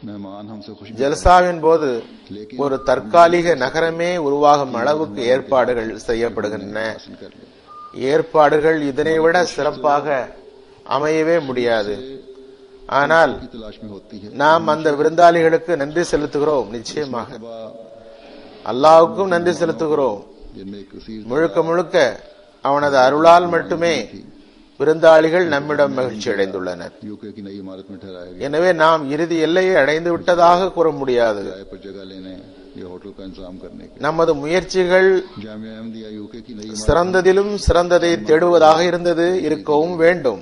मेहमान हमसे खुश ஜல்சாவின் போது ஒரு தற்காலிக நகரமே உருவாகும் அளவுக்கு ஏற்பாடுகள் செய்யப்படுகின்றன. हासिल कर ले ஏற்பாடுகள் இதனை விட சிறப்பாக அமையவே முடியாது. ஆனால் की तलाश में होती है। நாம் அந்த விருந்தாளிகளுக்கு நன்றி செலுத்துகிறோம். நிச்சயமாக तबा அல்லாஹ்வுக்கும் நன்றி செலுத்துகிறோம். जिनमें एक कसीर முழுக்க முழுக்க அவனது அருளால் மட்டுமே விருந்தாளிகள் நம்மிடம் மகிழ்ச்சி அடைந்துள்ளனர். यूके की नई इमारत में ठहराया गया எனவே நாம் இறுதி எல்லையை அடைந்து விட்டதாக கூற முடியாது. किराए पर जगह लेने या होटल का इंतजाम करने के நமது முயற்சிகள் जामिया अहमदिया यूके की नई इमारत சிறந்ததிலும் சிறந்ததை தேடுவதாக இருந்தது, இருக்கவும் வேண்டும்.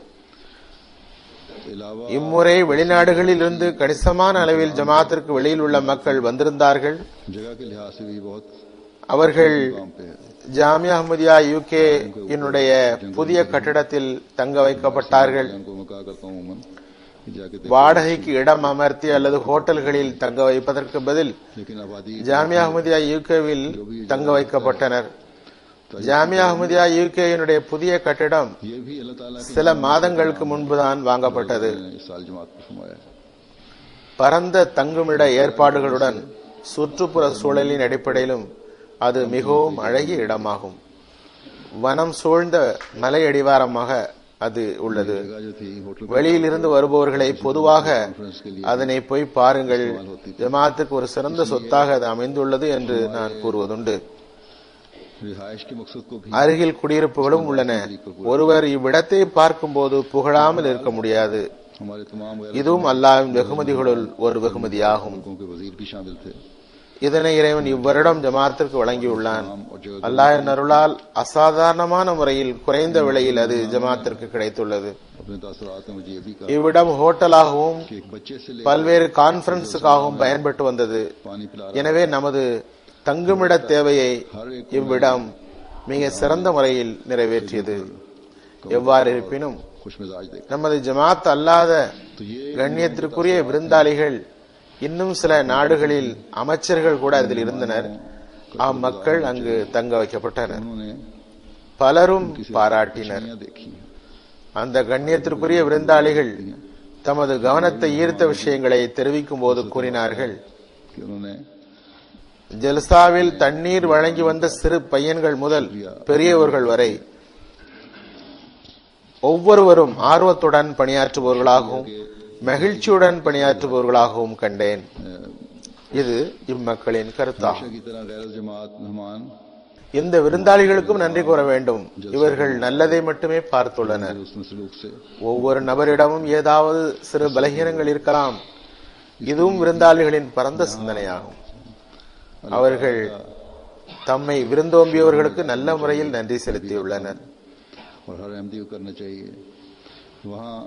के अलावा இம்முறை வெளிநாடுகளில் இருந்து கணிசமான அளவில் ஜமாத்திற்கு வெளியில் உள்ள மக்கள் வந்திருந்தார்கள். जगह के लिहाज से भी बहुत அவர்கள் काम पे है। ஜாமியா அஹ்மதியா யூகே என்னுடைய புதிய கட்டிடத்தில் தங்க வைக்கப்பட்டார்கள். उनको मैं कहा करता हूँ उमन कि जाके देखो। வாடகைக்கு இடம் அமர்த்தி அல்லது ஹோட்டல்களில் தங்க வைப்பதற்கு பதில் लेकिन आबादी ஜாமியா அஹ்மதியா யூகேவில் தங்க வைக்கப்பட்டனர். ஜாமியா அஹ்மதியா யூகேயினுடைய புதிய கட்டிடம் ये भी अल्लाह ताला के சில மாதங்களுக்கு முன்புதான் வாங்கப்பட்டது. इस साल जमात को फरमाया है। பரந்த தங்குமிட ஏற்பாடுகளுடன் சுற்றுப்புற சூழலின் அடிப்படையிலும் அது மிகவும் அழகிய இடமாகும். வனம் சூழ்ந்த மலை அடிவாரமாக அது உள்ளது. जगह जो थी होटल வெளியில் இருந்து வருபவர்களை பொதுவாக அதனை போய் பாருங்கள், ஜமாத்துக்கு ஒரு சிறந்த சொத்தாக அது அமைந்துள்ளது என்று நான் கூறுவதுண்டு. रिहाइश के मकसद को भी அருகில் குடியிருப்புகளும் உள்ளன. ஒருவர் இவ்விடத்தை பார்க்கும்போது புகழாமல் இருக்க முடியாது. हमारे तमाम गैर இதுவும் அல்லாஹ்வின் வெகுமதிகளுள் ஒரு வெகுமதியாகும். मुल्कों के वजीर भी शामिल थे। இதனை இறைவன் இவ்வருடம் ஜமாத்திற்கு வழங்கியுள்ளான். नाम और जगह அல்லாஹ்வின் அருளால் அசாதாரணமான முறையில் குறைந்த விலையில் அது ஜமாத்திற்கு கிடைத்துள்ளது. अपने तासुरात में मुझे ये भी कहा இவ்விடம் ஹோட்டலாகவும் कि एक बच्चे से ले பல்வேறு கான்பரன்ஸுக்காகவும் பயன்பட்டு வந்தது. पानी पिला எனவே நமது தங்குமிட தேவையை இவ்விடம் மிக சிறந்த முறையில் நிறைவேற்றியது. எவ்வாறு இருப்பினும் खुश मिजाज देख நமது ஜமாத் அல்லாத तो ये கண்ணியத்திற்குரிய விருந்தாளிகள் இன்னும் சில நாடுகளில் அமைச்சர்கள் கூட அதில் இருந்தனர். அம்மக்கள் அங்கு தங்க வைக்கப்பட்டனர். उन्होंने பலரும் பாராட்டினர். दुनिया देखी அந்த கண்ணியத்திற்குரிய விருந்தாளிகள் தமது கவனத்தை ஈர்த்த விஷயங்களை தெரிவிக்கும் போது கூறினார்கள், कि उन्होंने ஜல்சாவில் தண்ணீர் வழங்கி வந்த சிறு பையன்கள் முதல் பெரியவர்கள் வரை ஒவ்வொருவரும் ஆர்வத்துடன் பணியாற்றுபவர்களாகவும் மகிழ்ச்சியுடன் பணியாற்றுபவர்களாகவும் கண்டேன். இது இம்மக்களின் கருத்தாகும். की तरह गैर जमात मेहमान இந்த விருந்தாளிகளுக்கும் நன்றி கூற வேண்டும். இவர்கள் நல்லதை மட்டுமே பார்த்துள்ளனர். उसमें सलूक से ஒவ்வொரு நபரிடமும் ஏதாவது சிறு பலகீனங்கள் இருக்கலாம். இதுவும் விருந்தாளிகளின் பரந்த சிந்தனையாகும். அவர்கள் தம்மை விருந்தோம்பியவர்களுக்கு நல்ல முறையில் நன்றி செலுத்தியுள்ளனர். और हर अहमदी को करना चाहिए। वहाँ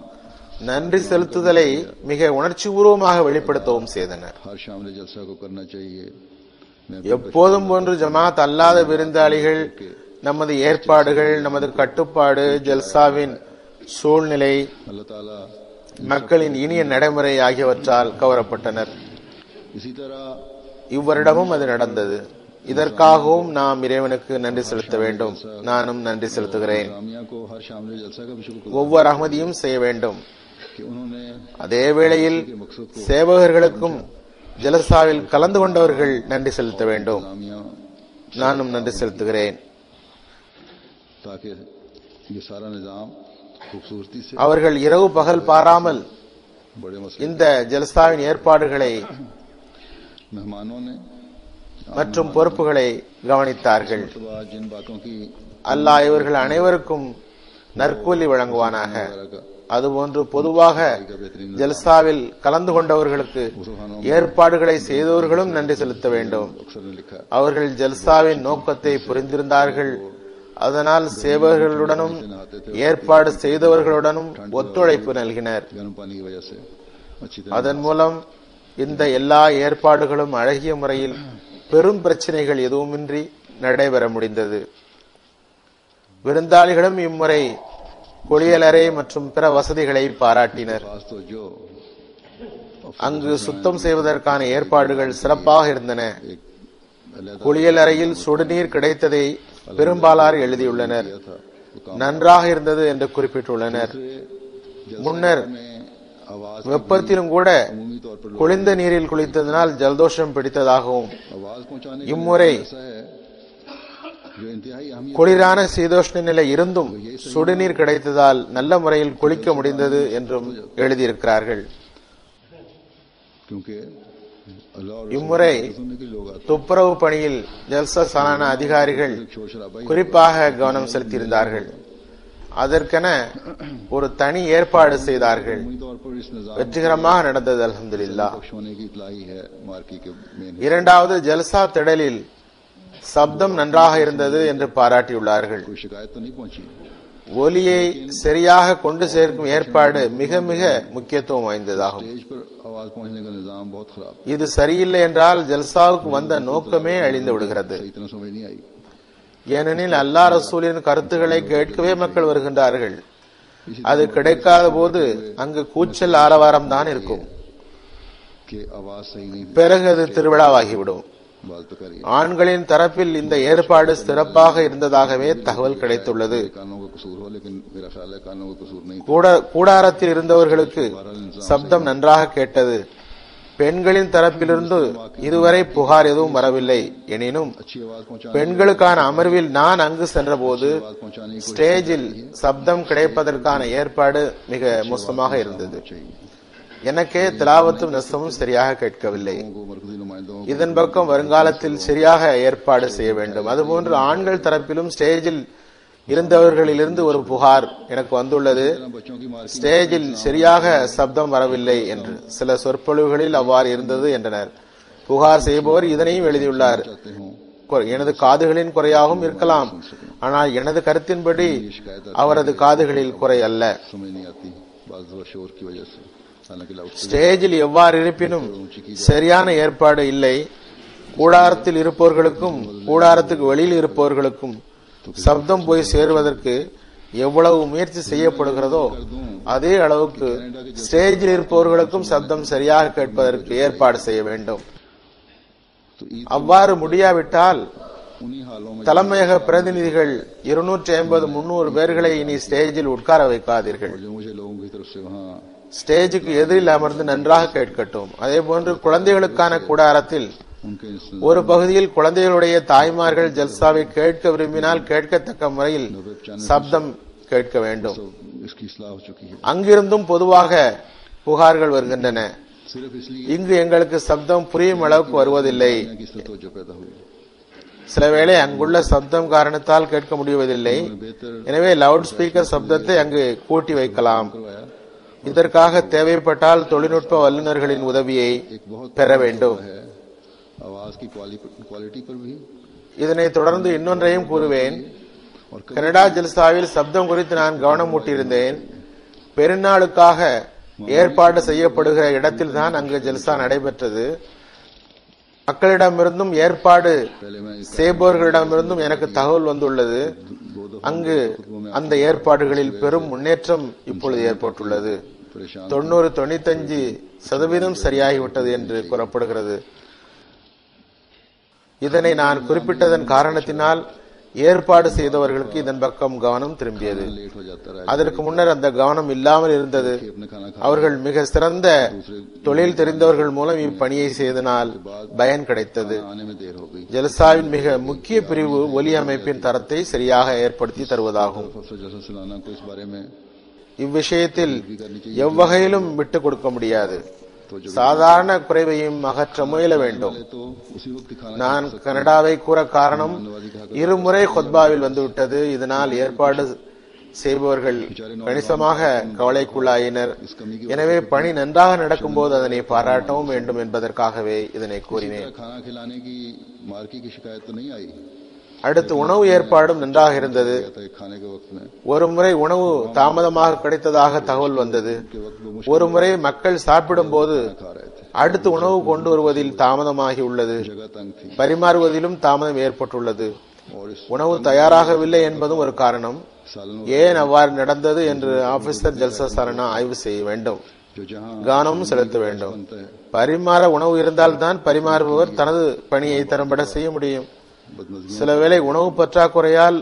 நன்றி செலுத்துதலை மிக உணர்ச்சிபூர்வமாக வெளிப்படுத்தவும் செய்தனர். हर शामिल जलसा को करना चाहिए। मैं எப்போதும் போன்று ஜமாத் அல்லாத விருந்தாளிகள் நமது ஏற்பாடுகள், நமது கட்டுப்பாடு, ஜல்சாவின் சூழ்நிலை, अल्लाह ताला மக்களின் இனிய நடைமுறை ஆகியவற்றால் கவரப்பட்டனர். इसी तरह இவ்வருடமும் அது நடந்தது. இதற்காகவும் நாம் இறைவனுக்கு நன்றி செலுத்த வேண்டும். நானும் நன்றி செலுத்துகிறேன். जामिया को हर शामिल जलसा का भी शुक्र ஒவ்வொரு அகமதியும் செய்ய வேண்டும். कि उन्होंने அதே வேளையில் சேவகர்களுக்கும் ஜலசாவில் கலந்து கொண்டவர்கள் நன்றி செலுத்த வேண்டும். जामिया நானும் நன்றி செலுத்துகிறேன். ताकि ये सारा निजाम खूबसूरती से அவர்கள் இரவு பகல் பாராமல் बड़े मसले இந்த ஜல்சாவின் ஏற்பாடுகளை मेहमानों ने மற்றும் பொறுப்புகளை கவனித்தார்கள். सुबह जिन बातों की அல்லாஹ் இவர்கள் அனைவருக்கும் நற்கூலி வழங்குவானாக. அதுபோன்று பொதுவாக ஜல்சாவில் கலந்து கொண்டவர்களுக்கு ஏற்பாடுகளை செய்தவர்களும் நன்றி செலுத்த வேண்டும். अक्सर ने लिखा அவர்கள் ஜல்சாவின் நோக்கத்தை புரிந்திருந்தார்கள். அதனால் சேவகர்களுடனும் ஏற்பாடு செய்தவர்களுடனும் ஒத்துழைப்பு நல்கினர். அதன் மூலம் இந்த எல்லா ஏற்பாடுகளும் அழகிய முறையில் பெரும் பிரச்சனைகள் எதுவுமின்றி நடைபெற முடிந்தது. விருந்தாளிகளும் இம்முறை குளியலறை மற்றும் பிற வசதிகளை பாராட்டினர். அங்கு சுத்தம் செய்வதற்கான ஏற்பாடுகள் சிறப்பாக இருந்தன. குளியலறையில் சுடுநீர் கிடைத்ததை பெரும்பாலார் எழுதியுள்ளனர். நன்றாக இருந்தது என்று குறிப்பிட்டுள்ளனர். முன்னர் வெப்பத்திலும் கூட குளிர்ந்த நீரில் குளித்ததனால் ஜலதோஷம் பிடித்ததாகவும், இம்முறை குளிரான சீதோஷ்ண நிலை இருந்தும் சுடுநீர் கிடைத்ததால் நல்ல முறையில் குளிக்க முடிந்தது என்றும் எழுதியிருக்கிறார்கள். இம்முறை துப்புரவு பணியில் ஜல்சா சாலான அதிகாரிகள் குறிப்பாக கவனம் செலுத்தியிருந்தார்கள். அதற்கென ஒரு தனி ஏற்பாடு செய்தார்கள். வெற்றிகரமாக நடந்தது, அல்ஹம்துலில்லாஹ். இரண்டாவது, ஜல்சா திடலில் சப்தம் நன்றாக இருந்தது என்று பாராட்டியுள்ளார்கள். ஒலியை சரியாக கொண்டு சேர்க்கும் ஏற்பாடு மிக மிக முக்கியத்துவம் வாய்ந்ததாகும். இது சரியில்லை என்றால் ஜல்சாவுக்கு வந்த நோக்கமே அழிந்து விடுகிறது. ஏனெனில் அல்லாஹ் ரசூலின் கருத்துக்களை கேட்கவே மக்கள் வருகின்றார்கள். அது கிடைக்காத போது அங்கு கூச்சல் ஆரவாரம் தான் இருக்கும். பிறகு அது திருவிழாவாகிவிடும். ஆண்களின் தரப்பில் இந்த ஏற்பாடு சிறப்பாக இருந்ததாகவே தகவல் கிடைத்துள்ளது. கூடாரத்தில் இருந்தவர்களுக்கு சப்தம் நன்றாக கேட்டது. பெண்களின் தரப்பிலிருந்து இதுவரை புகார் எதுவும் வரவில்லை. எனினும் பெண்களுக்கான அமர்வில் நான் அங்கு சென்றபோது ஸ்டேஜில் சப்தம் கிடைப்பதற்கான ஏற்பாடு மிக மோசமாக இருந்தது. எனக்கே திலாவத்தும் நெசமும் சரியாக கேட்கவில்லை. இதன் பக்கம் வருங்காலத்தில் சரியாக ஏற்பாடு செய்ய வேண்டும். அதுபோன்று ஆண்கள் தரப்பிலும் ஸ்டேஜில் இருந்தவர்களிலிருந்து ஒரு புகார் எனக்கு வந்துள்ளது. ஸ்டேஜில் சரியாக சப்தம் வரவில்லை என்று. சில சொற்பொழிவுகளில் அவ்வாறு இருந்தது என்றனர். புகார் செய்பவர் இதனையும் எழுதியுள்ளார். எனது காதுகளின் குறையாகவும் இருக்கலாம், ஆனால் எனது கருத்தின்படி அவரது காதுகளில் குறை அல்ல. ஸ்டேஜில் எவ்வாறு இருப்பினும் சரியான ஏற்பாடு இல்லை. கூடாரத்தில் இருப்பவர்களுக்கும் கூடாரத்துக்கு வெளியில் இருப்பவர்களுக்கும் சப்தம் போய் சேருவதற்கு எவ்வளவு முயற்சி செய்யப்படுகிறதோ அதே அளவுக்கு ஸ்டேஜில் இருப்பவர்களுக்கும் சப்தம் சரியாக கேட்பதற்கு ஏற்பாடு செய்ய வேண்டும். அவ்வாறு முடியாவிட்டால் தலைமையக பிரதிநிதிகள் 250-300 பேர்களை இனி ஸ்டேஜில் உட்கார வைக்காதீர்கள். ஸ்டேஜுக்கு எதிரில் அமர்ந்து நன்றாக கேட்கட்டும். அதே போன்று குழந்தைகளுக்கான கூடாரத்தில் ஒரு பகுதியில் குழந்தைகளுடைய தாய்மார்கள் ஜல்சாவை கேட்க விரும்பினால் கேட்கத்தக்க முறையில் சப்தம் கேட்க வேண்டும். அங்கிருந்தும் பொதுவாக புகார்கள் வருகின்றன. இங்கு எங்களுக்கு சப்தம் புரியும் அளவுக்கு வருவதில்லை. சிலவேளை அங்குள்ள சப்தம் காரணத்தால் கேட்க முடிவதில்லை. எனவே லவுட் ஸ்பீக்கர் சப்தத்தை அங்கு கூட்டி வைக்கலாம். இதற்காக தேவைப்பட்டால் தொழில்நுட்ப வல்லுநர்களின் உதவியை பெற வேண்டும். இதனை தொடர்ந்து இன்னொன்றையும் கூறுவேன். கனடா ஜல்சாவில் சப்தம் குறித்து நான் கவனம் ஊட்டியிருந்தேன். பெருநாளுக்காக ஏற்பாடு செய்யப்படுகிற இடத்தில் தான் அங்கு ஜல்சா நடைபெற்றது. மக்களிடமிருந்தும் ஏற்பாடு செய்பவர்களிடமிருந்தும் எனக்கு தகவல் வந்துள்ளது. அங்கு அந்த ஏற்பாடுகளில் பெரும் முன்னேற்றம் இப்பொழுது ஏற்பட்டுள்ளது. 90-95% சரியாகிவிட்டது என்று கூறப்படுகிறது. இதனை நான் குறிப்பிட்டதன் காரணத்தினால் ஏற்பாடு செய்தவர்களுக்கு இதன் பக்கம் கவனம் திரும்பியது. அதற்கு முன்னர் அந்த கவனம் இல்லாமல் இருந்தது. அவர்கள் மிக சிறந்த தொழில் தெரிந்தவர்கள் மூலம் இப்பணியை செய்தனால் பயன் கிடைத்தது. ஜல்சாவின் மிக முக்கிய பிரிவு ஒலி அமைப்பின் தரத்தை சரியாக ஏற்படுத்தி தருவதாகும். இவ்விஷயத்தில் எவ்வகையிலும் விட்டுக் கொடுக்க முடியாது. சாதாரண குறைவையும் அகற்ற முயல வேண்டும். நான் கனடாவை கூற காரணம் இருமுறை கொத்பாவில் வந்துவிட்டது. இதனால் ஏற்பாடு செய்பவர்கள் கணிசமாக கவலைக்குள்ளாயினர். எனவே பணி நன்றாக நடக்கும் போது அதனை பாராட்டவும் வேண்டும் என்பதற்காகவே இதனை கூறினேன். அடுத்து உணவு ஏற்பாடும் நன்றாக இருந்தது. ஒரு முறை உணவு தாமதமாக கிடைத்ததாக தகவல் வந்தது. ஒரு முறை மக்கள் சாப்பிடும் போது அடுத்து உணவு கொண்டு வருவதில் தாமதமாகி உள்ளது. பரிமாறுவதிலும் தாமதம் ஏற்பட்டுள்ளது. உணவு தயாராகவில்லை என்பதும் ஒரு காரணம். ஏன் அவ்வாறு நடந்தது என்று ஆபீசர் ஜல்சா சாலனா ஆய்வு செய்ய வேண்டும், கவனமும் செலுத்த வேண்டும். பரிமாற உணவு இருந்தால்தான் பரிமாறுபவர் தனது பணியை திறம்பட செய்ய முடியும். சிலவேளை உணவு பற்றாக்குறையால்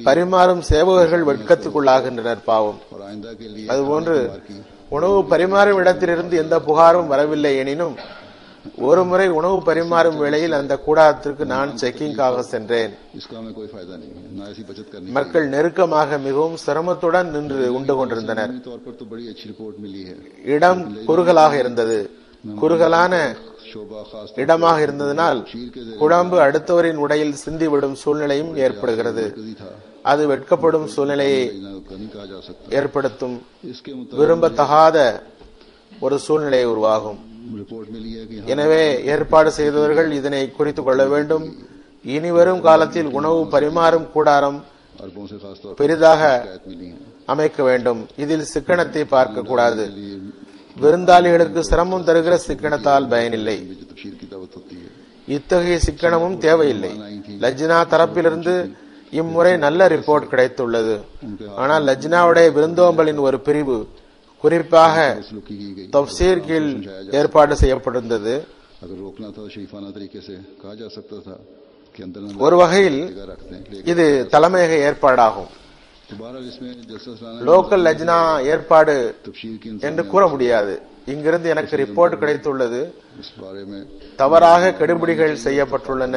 பரிமாறும் சேவகர்கள் வெட்கத்துக்குள்ளாகின்றனர், பாவம். அதுபோன்று உணவு பரிமாறும் இடத்திலிருந்து எந்த புகாரும் வரவில்லை எனினும் ஒரு முறை உணவு பரிமாறும் வேளையில் அந்த கூடாரத்திற்கு நான் செக்கிங்காக சென்றேன். மக்கள் நெருக்கமாக மிகவும் சிரமத்துடன் நின்று உண்டு கொண்டிருந்தனர். இடம் குறுகலாக இருந்தது. குறுகலான இடமாக இருந்ததனால் குழம்பு அடுத்தவரின் உடையில் சிந்திவிடும் சூழ்நிலையும் ஏற்படுகிறது. அது வெட்கப்படும் சூழ்நிலையை ஏற்படுத்தும், விரும்பத்தகாத ஒரு சூழ்நிலை உருவாகும். எனவே ஏற்பாடு செய்தவர்கள் இதனை குறித்துக் கொள்ள வேண்டும். இனிவரும் காலத்தில் உணவு பரிமாறும் கூடாரம் பெரிதாக அமைக்க வேண்டும். இதில் சிக்கனத்தை பார்க்க கூடாது. விருந்தாளிகளுக்கு சிரமம் தருகிற சிக்கனத்தால் பயனில்லை. இத்தகைய சிக்கனமும் தேவையில்லை. லஜ்னா தரப்பிலிருந்து இம்முறை நல்ல ரிப்போர்ட் கிடைத்துள்ளது. ஆனால் லஜ்னாவுடைய விருந்தோம்பலின் ஒரு பிரிவு குறிப்பாக தப்சீர் கீழ் ஏற்பாடு செய்யப்பட்டிருந்தது. ஒரு வகையில் இது தலைமையக ஏற்பாடாகும். லோக்கல் லஜ்னா ஏற்பாடு என்று கூற முடியாது. இங்கிருந்து எனக்கு ரிப்போர்ட் கிடைத்துள்ளது. தவறாக கெடுபிடிகள் செய்யப்பட்டுள்ளன,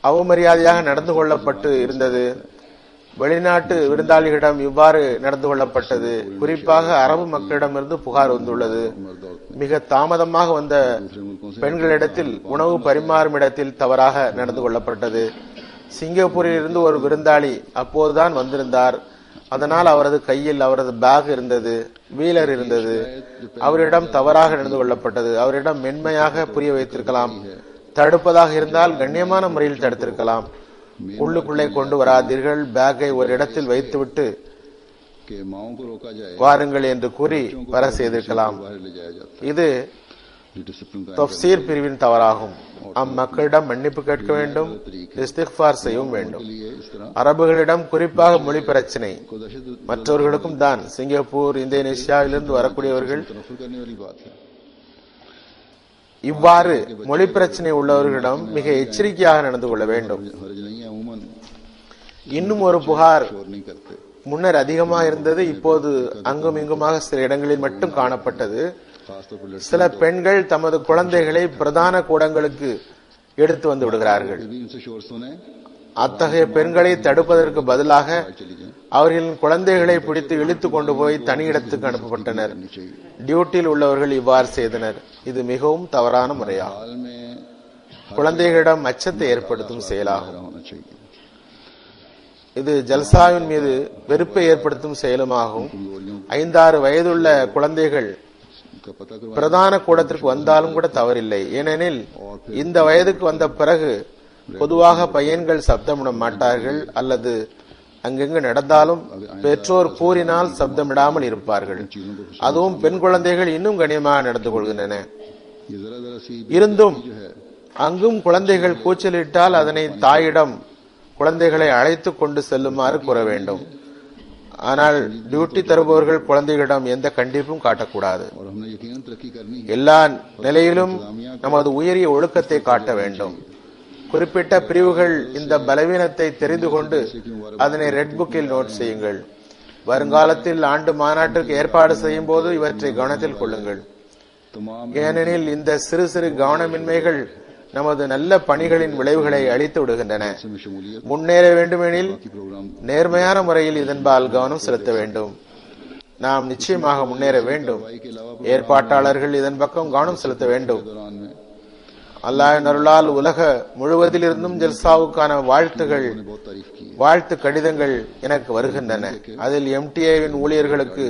அவமரியாதையாக நடந்து கொள்ளப்பட்டு இருந்தது. வெளிநாட்டு விருந்தாளிகளிடம் இவ்வாறு நடந்து கொள்ளப்பட்டது. குறிப்பாக அரபு மக்களிடமிருந்து புகார் வந்துள்ளது. மிக தாமதமாக வந்த பெண்களிடத்தில் உணவு பரிமாறும் இடத்தில் தவறாக நடந்து கொள்ளப்பட்டது. சிங்கப்பூரில் இருந்து ஒரு விருந்தாளி அப்போதுதான் வந்திருந்தார். அதனால் அவரது கையில் அவரது பேக் இருந்தது, வீலர் இருந்தது. அவரிடம் தவறாக நடந்து கொள்ளப்பட்டது. அவரிடம் மென்மையாக புரிய வைத்திருக்கலாம். தடுப்பதாக இருந்தால் கண்ணியமான முறையில் தடுத்திருக்கலாம். உள்ளுக்குள்ளே கொண்டு வராதீர்கள், பேக்கை ஒரு இடத்தில் வைத்துவிட்டு வாருங்கள் என்று கூறி வர செய்திருக்கலாம். இது தப்சீர் பிரிவின் தவறாகும். அம்மக்களிடம் மன்னிப்பு கேட்க வேண்டும், இஸ்திக்ஃபார் செய்யவும் வேண்டும். அரபுகளிடம் குறிப்பாக மொழி பிரச்சனை, மற்றவர்களுக்கும் தான். சிங்கப்பூர், இந்தோனேஷியாவிலிருந்து வரக்கூடியவர்கள் இவ்வாறு மொழி பிரச்சனை உள்ளவர்களிடம் மிக எச்சரிக்கையாக நடந்து கொள்ள வேண்டும். இன்னும் ஒரு புகார் முன்னர் அதிகமாக இருந்தது, இப்போது அங்கும் இங்குமாக சில இடங்களில் மட்டும் காணப்பட்டது. சில பெண்கள் தமது குழந்தைகளை பிரதான கூடங்களுக்கு எடுத்து வந்து விடுகிறார்கள். அத்தகைய பெண்களை தடுப்பதற்கு பதிலாக அவர்களின் குழந்தைகளை பிடித்து இழுத்து கொண்டு போய் தனியிடத்துக்கு அனுப்பப்பட்டனர். டியூட்டியில் உள்ளவர்கள் இவ்வாறு செய்தனர். இது மிகவும் தவறான முறையாகும். குழந்தைகளிடம் அச்சத்தை ஏற்படுத்தும் செயலாகும். இது ஜல்சாவின் மீது வெறுப்பை ஏற்படுத்தும் செயலுமாகும். 5-6 வயதுள்ள குழந்தைகள் பிரதான கூடத்திற்கு வந்தாலும் கூட தவறில்லை. ஏனெனில் இந்த வயதுக்கு வந்த பிறகு பொதுவாக பையன்கள் சப்தமிட மாட்டார்கள், அல்லது அங்கெங்கு நடந்தாலும் பெற்றோர் கூறினால் சப்தமிடாமல் இருப்பார்கள். அதுவும் பெண் குழந்தைகள் இன்னும் கண்ணியமாக நடந்து கொள்கின்றன. இருந்தும் அங்கும் குழந்தைகள் கூச்சலிட்டால் அதனை தாயிடம் குழந்தைகளை அழைத்து கொண்டு செல்லுமாறு கூற வேண்டும். ஆனால் டியூட்டி தருபவர்கள் குழந்தைகளிடம் எந்த கண்டிப்பும் காட்டக்கூடாது. எல்லா நிலையிலும் நமது உயரிய ஒழுக்கத்தை காட்ட வேண்டும். குறிப்பிட்ட பிரிவுகள் இந்த பலவீனத்தை தெரிந்து கொண்டு அதனை ரெட் புக்கில் நோட் செய்யுங்கள். வருங்காலத்தில் ஆண்டு மாநாட்டிற்கு ஏற்பாடு செய்யும் போது இவற்றை கவனத்தில் கொள்ளுங்கள். ஏனெனில் இந்த சிறு சிறு கவனமின்மைகள் நமது நல்ல பணிகளின் விளைவுகளை அளித்து விடுகின்றன. முன்னேற வேண்டுமெனில் நேர்மையான முறையில் இதன்பால் கவனம் செலுத்த வேண்டும். நாம் நிச்சயமாக முன்னேற வேண்டும். ஏற்பாட்டாளர்கள் இதன் பக்கம் கவனம் செலுத்த வேண்டும். அல்லாஹ்வின் அருளால் உலக முழுவதிலிருந்தும் ஜல்சாவுக்கான வாழ்த்து கடிதங்கள் எனக்கு வருகின்றன. அதில் எம்டிஏவின் ஊழியர்களுக்கு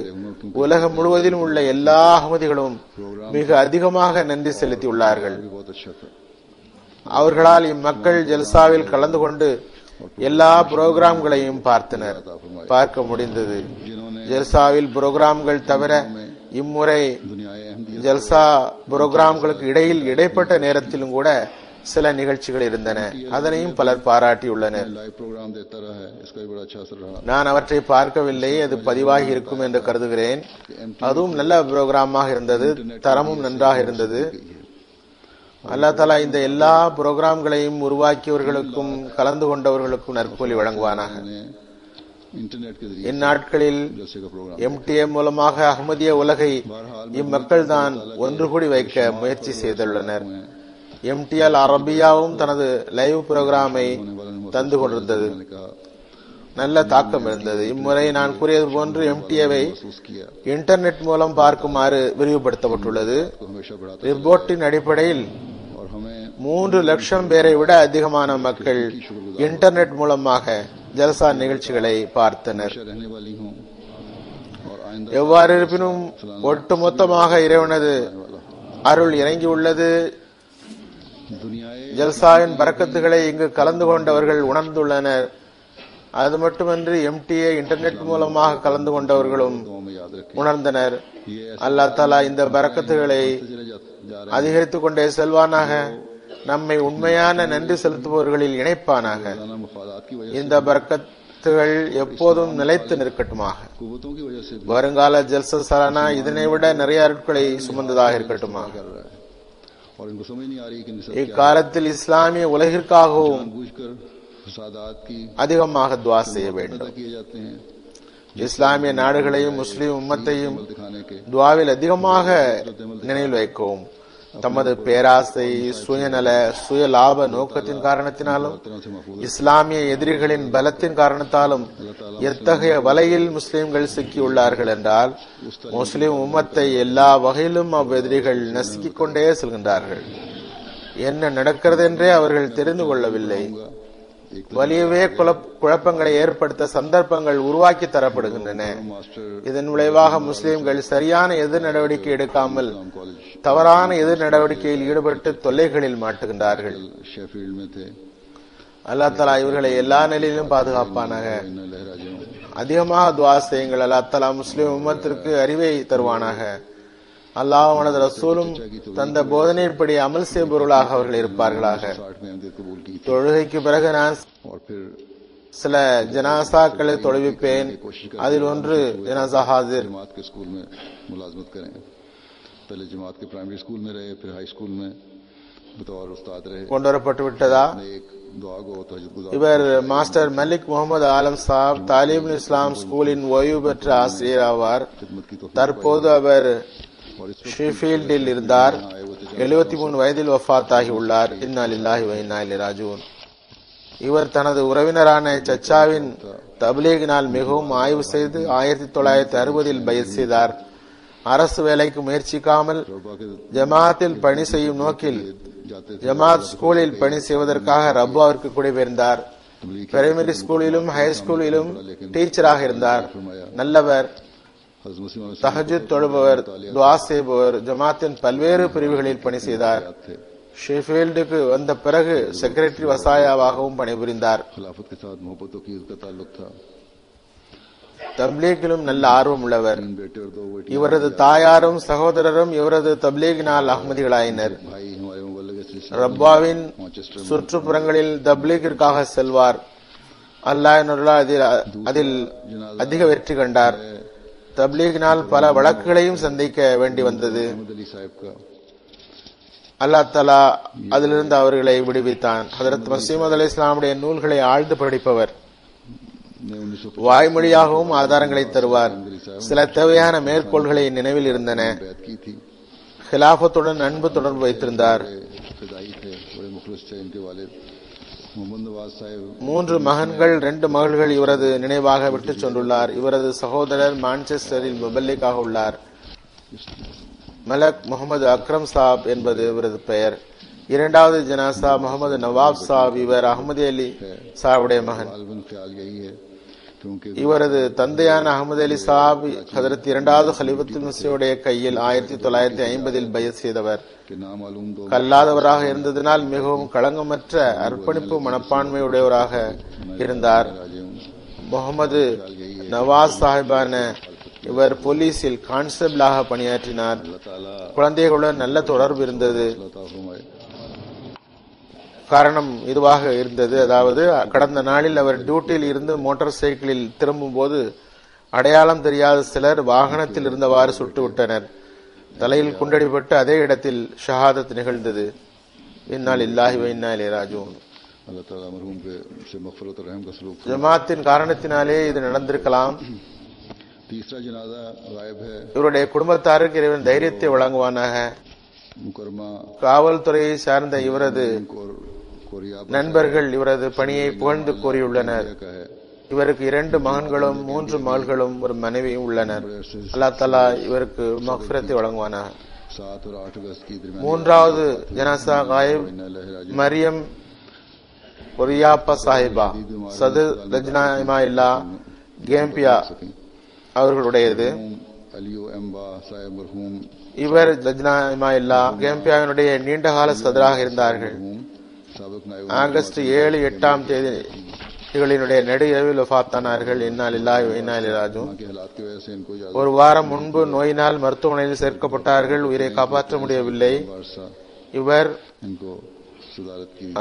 உலகம் முழுவதிலும் உள்ள எல்லா அகமதிகளும் மிக அதிகமாக நன்றி செலுத்தியுள்ளார்கள். அவர்களால் இம்மக்கள் ஜல்சாவில் கலந்து கொண்டு எல்லா புரோகிராம்களையும் பார்க்க முடிந்தது. ஜல்சாவில் புரோகிராம்கள் தவிர இம்முறை ஜல்சா புரோகிராம்களுக்கு இடையில் இடைப்பட்ட நேரத்திலும் கூட சில நிகழ்ச்சிகள் இருந்தன. அதனையும் பலர் பாராட்டியுள்ளனர். நான் அவற்றை பார்க்கவில்லை, அது பதிவாகி இருக்கும் என்று கருதுகிறேன். அதுவும் நல்ல புரோகிராமாக இருந்தது, தரமும் நன்றாக இருந்தது. அல்லாஹ் தஆலா இந்த எல்லா புரோகிராம்களையும் உருவாக்கியவர்களுக்கும் கலந்து கொண்டவர்களுக்கும் நற்கூலி வழங்குவானாக. இந்நாட்களில் MTM மூலமாக அஹ்மதிய உலகை இம்மக்கள் தான் ஒன்று கூடி வைக்க முயற்சி செய்துள்ளனர். MTL அரபியாவும் தனது லைவ் புரோகிராமை தந்து கொண்டிருந்தது. நல்ல தாக்கம் இருந்தது. இம்முறை நான் கூறியது போன்று MTA-வை இன்டர்நெட் மூலம் பார்க்குமாறு விரிவுபடுத்தப்பட்டுள்ளது. ரிப்போர்ட்டின் அடிப்படையில் 3 லட்சம் பேரை விட அதிகமான மக்கள் இன்டர்நெட் மூலமாக ஜல்சா நிகழ்ச்சிகளை பார்த்தனர். எவ்வாறு இருப்பினும் ஒட்டுமொத்தமாக இறைவனது அருள் இறங்கியுள்ளது. ஜல்சாவின் பரக்கத்துகளை இங்கு கலந்து கொண்டவர்கள் உணர்ந்துள்ளனர். அது மட்டுமன்றி MTA இன்டர்நெட் மூலமாக கலந்து கொண்டவர்களும் உணர்ந்தனர். அல்லாஹ் தஆலா இந்த பரக்கத்துகளை அதிகரித்துக் கொண்டே செல்வானாக. நம்மை உண்மையான நன்றி செலுத்துபவர்களில் இணைப்பானாக. இந்த பரக்கத்துகள் எப்போதும் நிலைத்து நிற்கட்டுமாக. வருங்கால ஜல்சா சலானா இதனை விட நிறைய அருட்களை சுமந்ததாக இருக்கட்டுமாக. இக்காலத்தில் இஸ்லாமிய உலகிற்காகவும் அதிகமாக துஆ செய்ய வேண்டும். இஸ்லாமிய நாடுகளையும் முஸ்லிம் உம்மத்தையும் துஆவில் அதிகமாக நினைவில் வைக்கவும். தமது பேராசை, சுயநல, சுய லாப நோக்கத்தின் காரணத்தினாலும் இஸ்லாமிய எதிரிகளின் பலத்தின் காரணத்தாலும் எத்தகைய வலையில் முஸ்லிம்கள் சிக்கியுள்ளார்கள் என்றால் முஸ்லிம் உம்மத்தை எல்லா வகையிலும் அவ்வெதிரிகள் நசுக்கிக் கொண்டே செல்கின்றார்கள். என்ன நடக்கிறது என்றே அவர்கள் தெரிந்து கொள்ளவில்லை. வலியவே குழப்பங்களை ஏற்படுத்த சந்தர்ப்பங்கள் உருவாக்கி தரப்படுகின்றன. இதன் விளைவாக முஸ்லிம்கள் சரியான எதிர் நடவடிக்கை எடுக்காமல் தவறான எதிர் நடவடிக்கையில் ஈடுபட்டு தொல்லைகளில் மாட்டுகின்றார்கள். அல்லாஹ் தஆலா இவர்களை எல்லா நிலையிலும் பாதுகாப்பானாக. அதிகமாக துஆ செய்யுங்கள். அல்லாஹ் தஆலா முஸ்லிம் உம்மத்திற்கு அறிவை தருவானாக. அல்லாஹ்வுடைய ரசூலும் தந்த போதனையின்படி அமல் செய்பவர்களாக அவர்கள் இருப்பார்களாக. தொழுகைக்கு பிறகு நான் சில ஜனாசாக்களை தொழுவிப்பேன். அதில் ஒன்று ஜனாசா ஹாஜிர். கொண்டுவரப்பட்டு விட்டதா? இவர் மாஸ்டர் மலிக் முகமது ஆலம் சாப் தாலிப் இஸ்லாம் ஸ்கூலின் ஓய்வு பெற்ற ஆசிரியர் ஆவார். தற்போது அவர் ஷெஃபீல்டில் இருந்தார். 73 வயதில் வஃபாத் ஆகி உள்ளார். இன்னா லில்லாஹி வ இன்னா இலைஹி ராஜிஊன். இவர் தனது உறவினரான சச்சாவின் தப்லீகினால் மிகவும் ஆய்வு செய்து 1960 பைஅத் செய்தார். அரசு வேலைக்கு முயற்சிக்காமல் ஜமாத்தில் பணி செய்யும் நோக்கில் ஜமாத் ஸ்கூலில் பணி செய்வதற்காக ரப்பாவிற்கு குடிபெயர்ந்தார். பிரைமரி ஸ்கூலிலும் ஹையர் ஸ்கூலிலும் டீச்சராக இருந்தார். நல்லவர், தஹஜ்ஜுத் தொழுபவர், துஆ செய்பவர். ஜமாத்தின் பல்வேறு பிரிவுகளில் பணி செய்தார். ஷெஃபீல்டுக்கு வந்த பிறகு செக்ரட்டரி வசாயாவாகவும் பணிபுரிந்தார். தப்லீகிலும் நல்ல ஆர்வம் உள்ளவர். இவரது தாயாரும் சகோதரரும் இவரது தப்லீகினால் அஹ்மதிகளாயினர். ரப்பாவின் சுற்றுப்புறங்களில் தப்லீகிற்காக செல்வார். அல்லாஹ் அதில் அதிக வெற்றி கண்டார். தப்லீகினால் பல வழக்குகளையும் சந்திக்க வேண்டி வந்தது. அல்லாஹ் தஆலா அதிலிருந்து அவர்களை விடுவித்தான். ஹஜ்ரத் மஸீஹ் அலைஹிஸ்ஸலாமுடைய நூல்களை ஆழ்ந்து படிப்பவர். வாய்மொழியாகவும் ஆதாரங்களை தருவார். சில தேவையான மேற்கோள்களை நினைவில் இருந்தன. ஹிலாஃபத்துடன் அன்பு தொடர்பு வைத்திருந்தார். 3 மகன்கள் 2 மகள்கள் இவரது நினைவாக விட்டு சென்றுள்ளார். இவரது சகோதரர் மான்செஸ்டரில் முபல்லிகாக உள்ளார். மலக் முகமது அக்ரம் சாப் என்பது இவரது பெயர். 2வது ஜனாசா முகமது நவாப் சாப். இவர் அஹ்மதி அலி சாவுடைய மகன். இவரது தந்தையான அகமது அலி சாப் ஹதரத் இரண்டாவது ஹலிஃபத்துல் மஸீஹுடைய கையில் 1950 பைஅத் செய்தவர். கல்லாதவராக இருந்ததினால் மிகவும் களங்கமற்ற அர்ப்பணிப்பு மனப்பான்மையுடையவராக இருந்தார். முகமது நவாஸ் சாஹிபான இவர் போலீஸில் கான்ஸ்டபிளாக பணியாற்றினார். குழந்தைகளுடன் நல்ல தொடர்பு இருந்தது. காரணம் இதுவாக இருந்தது, அதாவது கடந்த நாளில் அவர் டியூட்டியில் இருந்து மோட்டார் சைக்கிளில் திரும்பும் போது அடையாளம் தெரியாத சிலர் வாகனத்தில் இருந்தவாறு சுட்டுவிட்டனர். தலையில் குண்டடிப்பட்டு அதே இடத்தில் ஷஹாதத் நிகழ்ந்தது. இன்னா லில்லாஹி வ இன்னா இலைஹி ராஜிஊன். ஜமாத்தின் காரணத்தினாலே இது நடந்திருக்கலாம். இவருடைய குடும்பத்தாருக்கு இறைவன் தைரியத்தை வழங்குவானாக. காவல்துறையை சார்ந்த இவரது நண்பர்கள் இவரது பணியை புகழ்ந்து கூறியுள்ளனர். இவருக்கு 2 மகன்களும் 3 மகள்களும் ஒரு மனைவியும் உள்ளனர். அல்லாஹ் தஆலா இவருக்கு மக்ஃபிரத்தை வழங்குவானாக. 3வது ஜனாசா காயிப் மரியம் ஒரியாப்பா சாஹிபா சதர் லஜ்னா இமாயில்லா கேம்பியா அவர்களுடையது. இவர் லஜ்னா இமாயில்லா கேம்பியாவினுடைய நீண்டகால சதராக இருந்தார்கள். ஆகஸ்ட் 7, 8ஆம் தேதிகளினுடைய நெடு இரவில் வஃபாத்தானார்கள். இன்னா லில்லாஹி வ இன்னா இலைஹி ராஜிஊன். ஒரு வாரம் முன்பு நோயினால் மருத்துவமனையில் சேர்க்கப்பட்டார்கள். உயிரை காப்பாற்ற முடியவில்லை. இவர்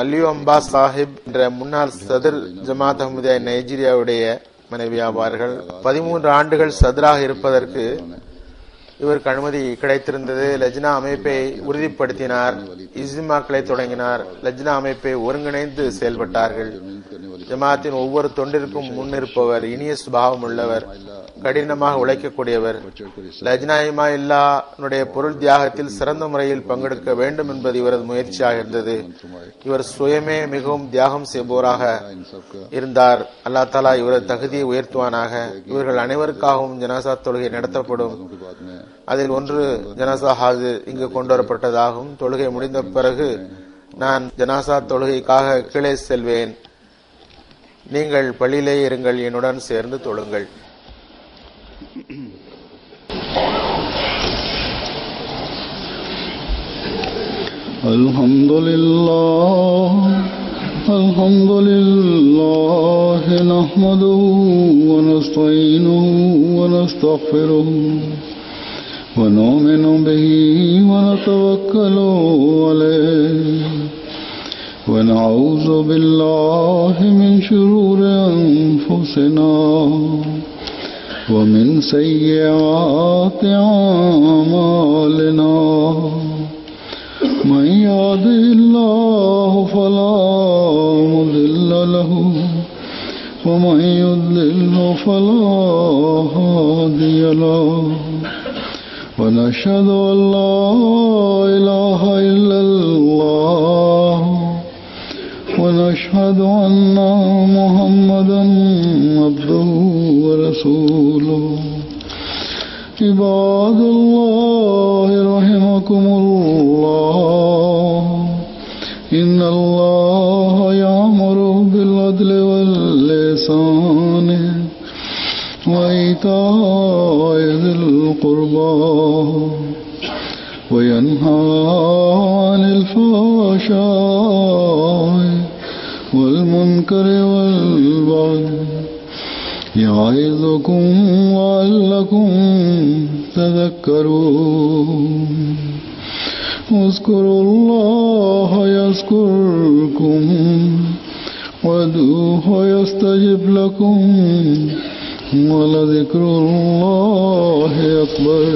அலியு அம்பா சாஹிப் என்ற முன்னாள் சதர் ஜமாத் அஹ்மதியா நைஜீரியாவுடைய மனைவியாவார்கள். 13 ஆண்டுகள் சதராக இருப்பதற்கு இவருக்கு அனுமதி கிடைத்திருந்தது. லஜ்னா அமைப்பை உறுதிப்படுத்தினார். இஸ்மாக்களை தொடங்கினார். லஜ்னா அமைப்பை ஒருங்கிணைந்து செயல்பட்டார்கள். ஜமாத்தின் ஒவ்வொரு தொண்டிற்கும் முன்னிருப்பவர். இனிய சுபாவம் உள்ளவர். கடினமாக உழைக்கக்கூடியவர். லஜ்னா இமாயில்லாவுடைய பொருள் தியாகத்தில் சிறந்த முறையில் பங்கெடுக்க வேண்டும் என்பது இவரது முயற்சியாக இருந்தது. இவர் சுயமே மிகவும் தியாகம் செய்பவராக இருந்தார். அல்லாஹ் தஆலா இவரது தகுதியை உயர்த்துவானாக. இவர்கள் அனைவருக்காகவும் ஜனாசா தொழுகை நடத்தப்படும். அதில் ஒன்று ஜனாசா ஹாஜிர் இங்கு கொண்டு வரப்பட்டதாகும். தொழுகை முடிந்த பிறகு நான் ஜனாசா தொழுகைக்காக கீழே செல்வேன். நீங்கள் பள்ளியிலே இருங்கள், என்னுடன் சேர்ந்து தொழுங்கள். அல்ஹம்துலில்லாஹ் நஹ்மதுஹு வ நஸ்தஈனுஹு வ நஸ்தக்ஃபிருஹு வ நு'மினு பிஹி வ நதவக்கலு அலைஹி வ நஊது பில்லாஹி மின் ஷுரூரி அன்ஃபுஸினா ومن سيئات أعمالنا من يهده الله فلا مضل له ومن يضلل فلا هادي له ونشهد أن لا إله إلا الله ونشهد أن محمدا عبده ورسوله عباد الله رحمكم الله إن الله يأمر بالعدل والإحسان وإيتاء ذي القربى وينهى عن الفحشاء والمنكر والبغي يعظكم لعلكم تذكرون اذكروا الله يذكركم وادعوه يستجب لكم ولذكر الله أكبر.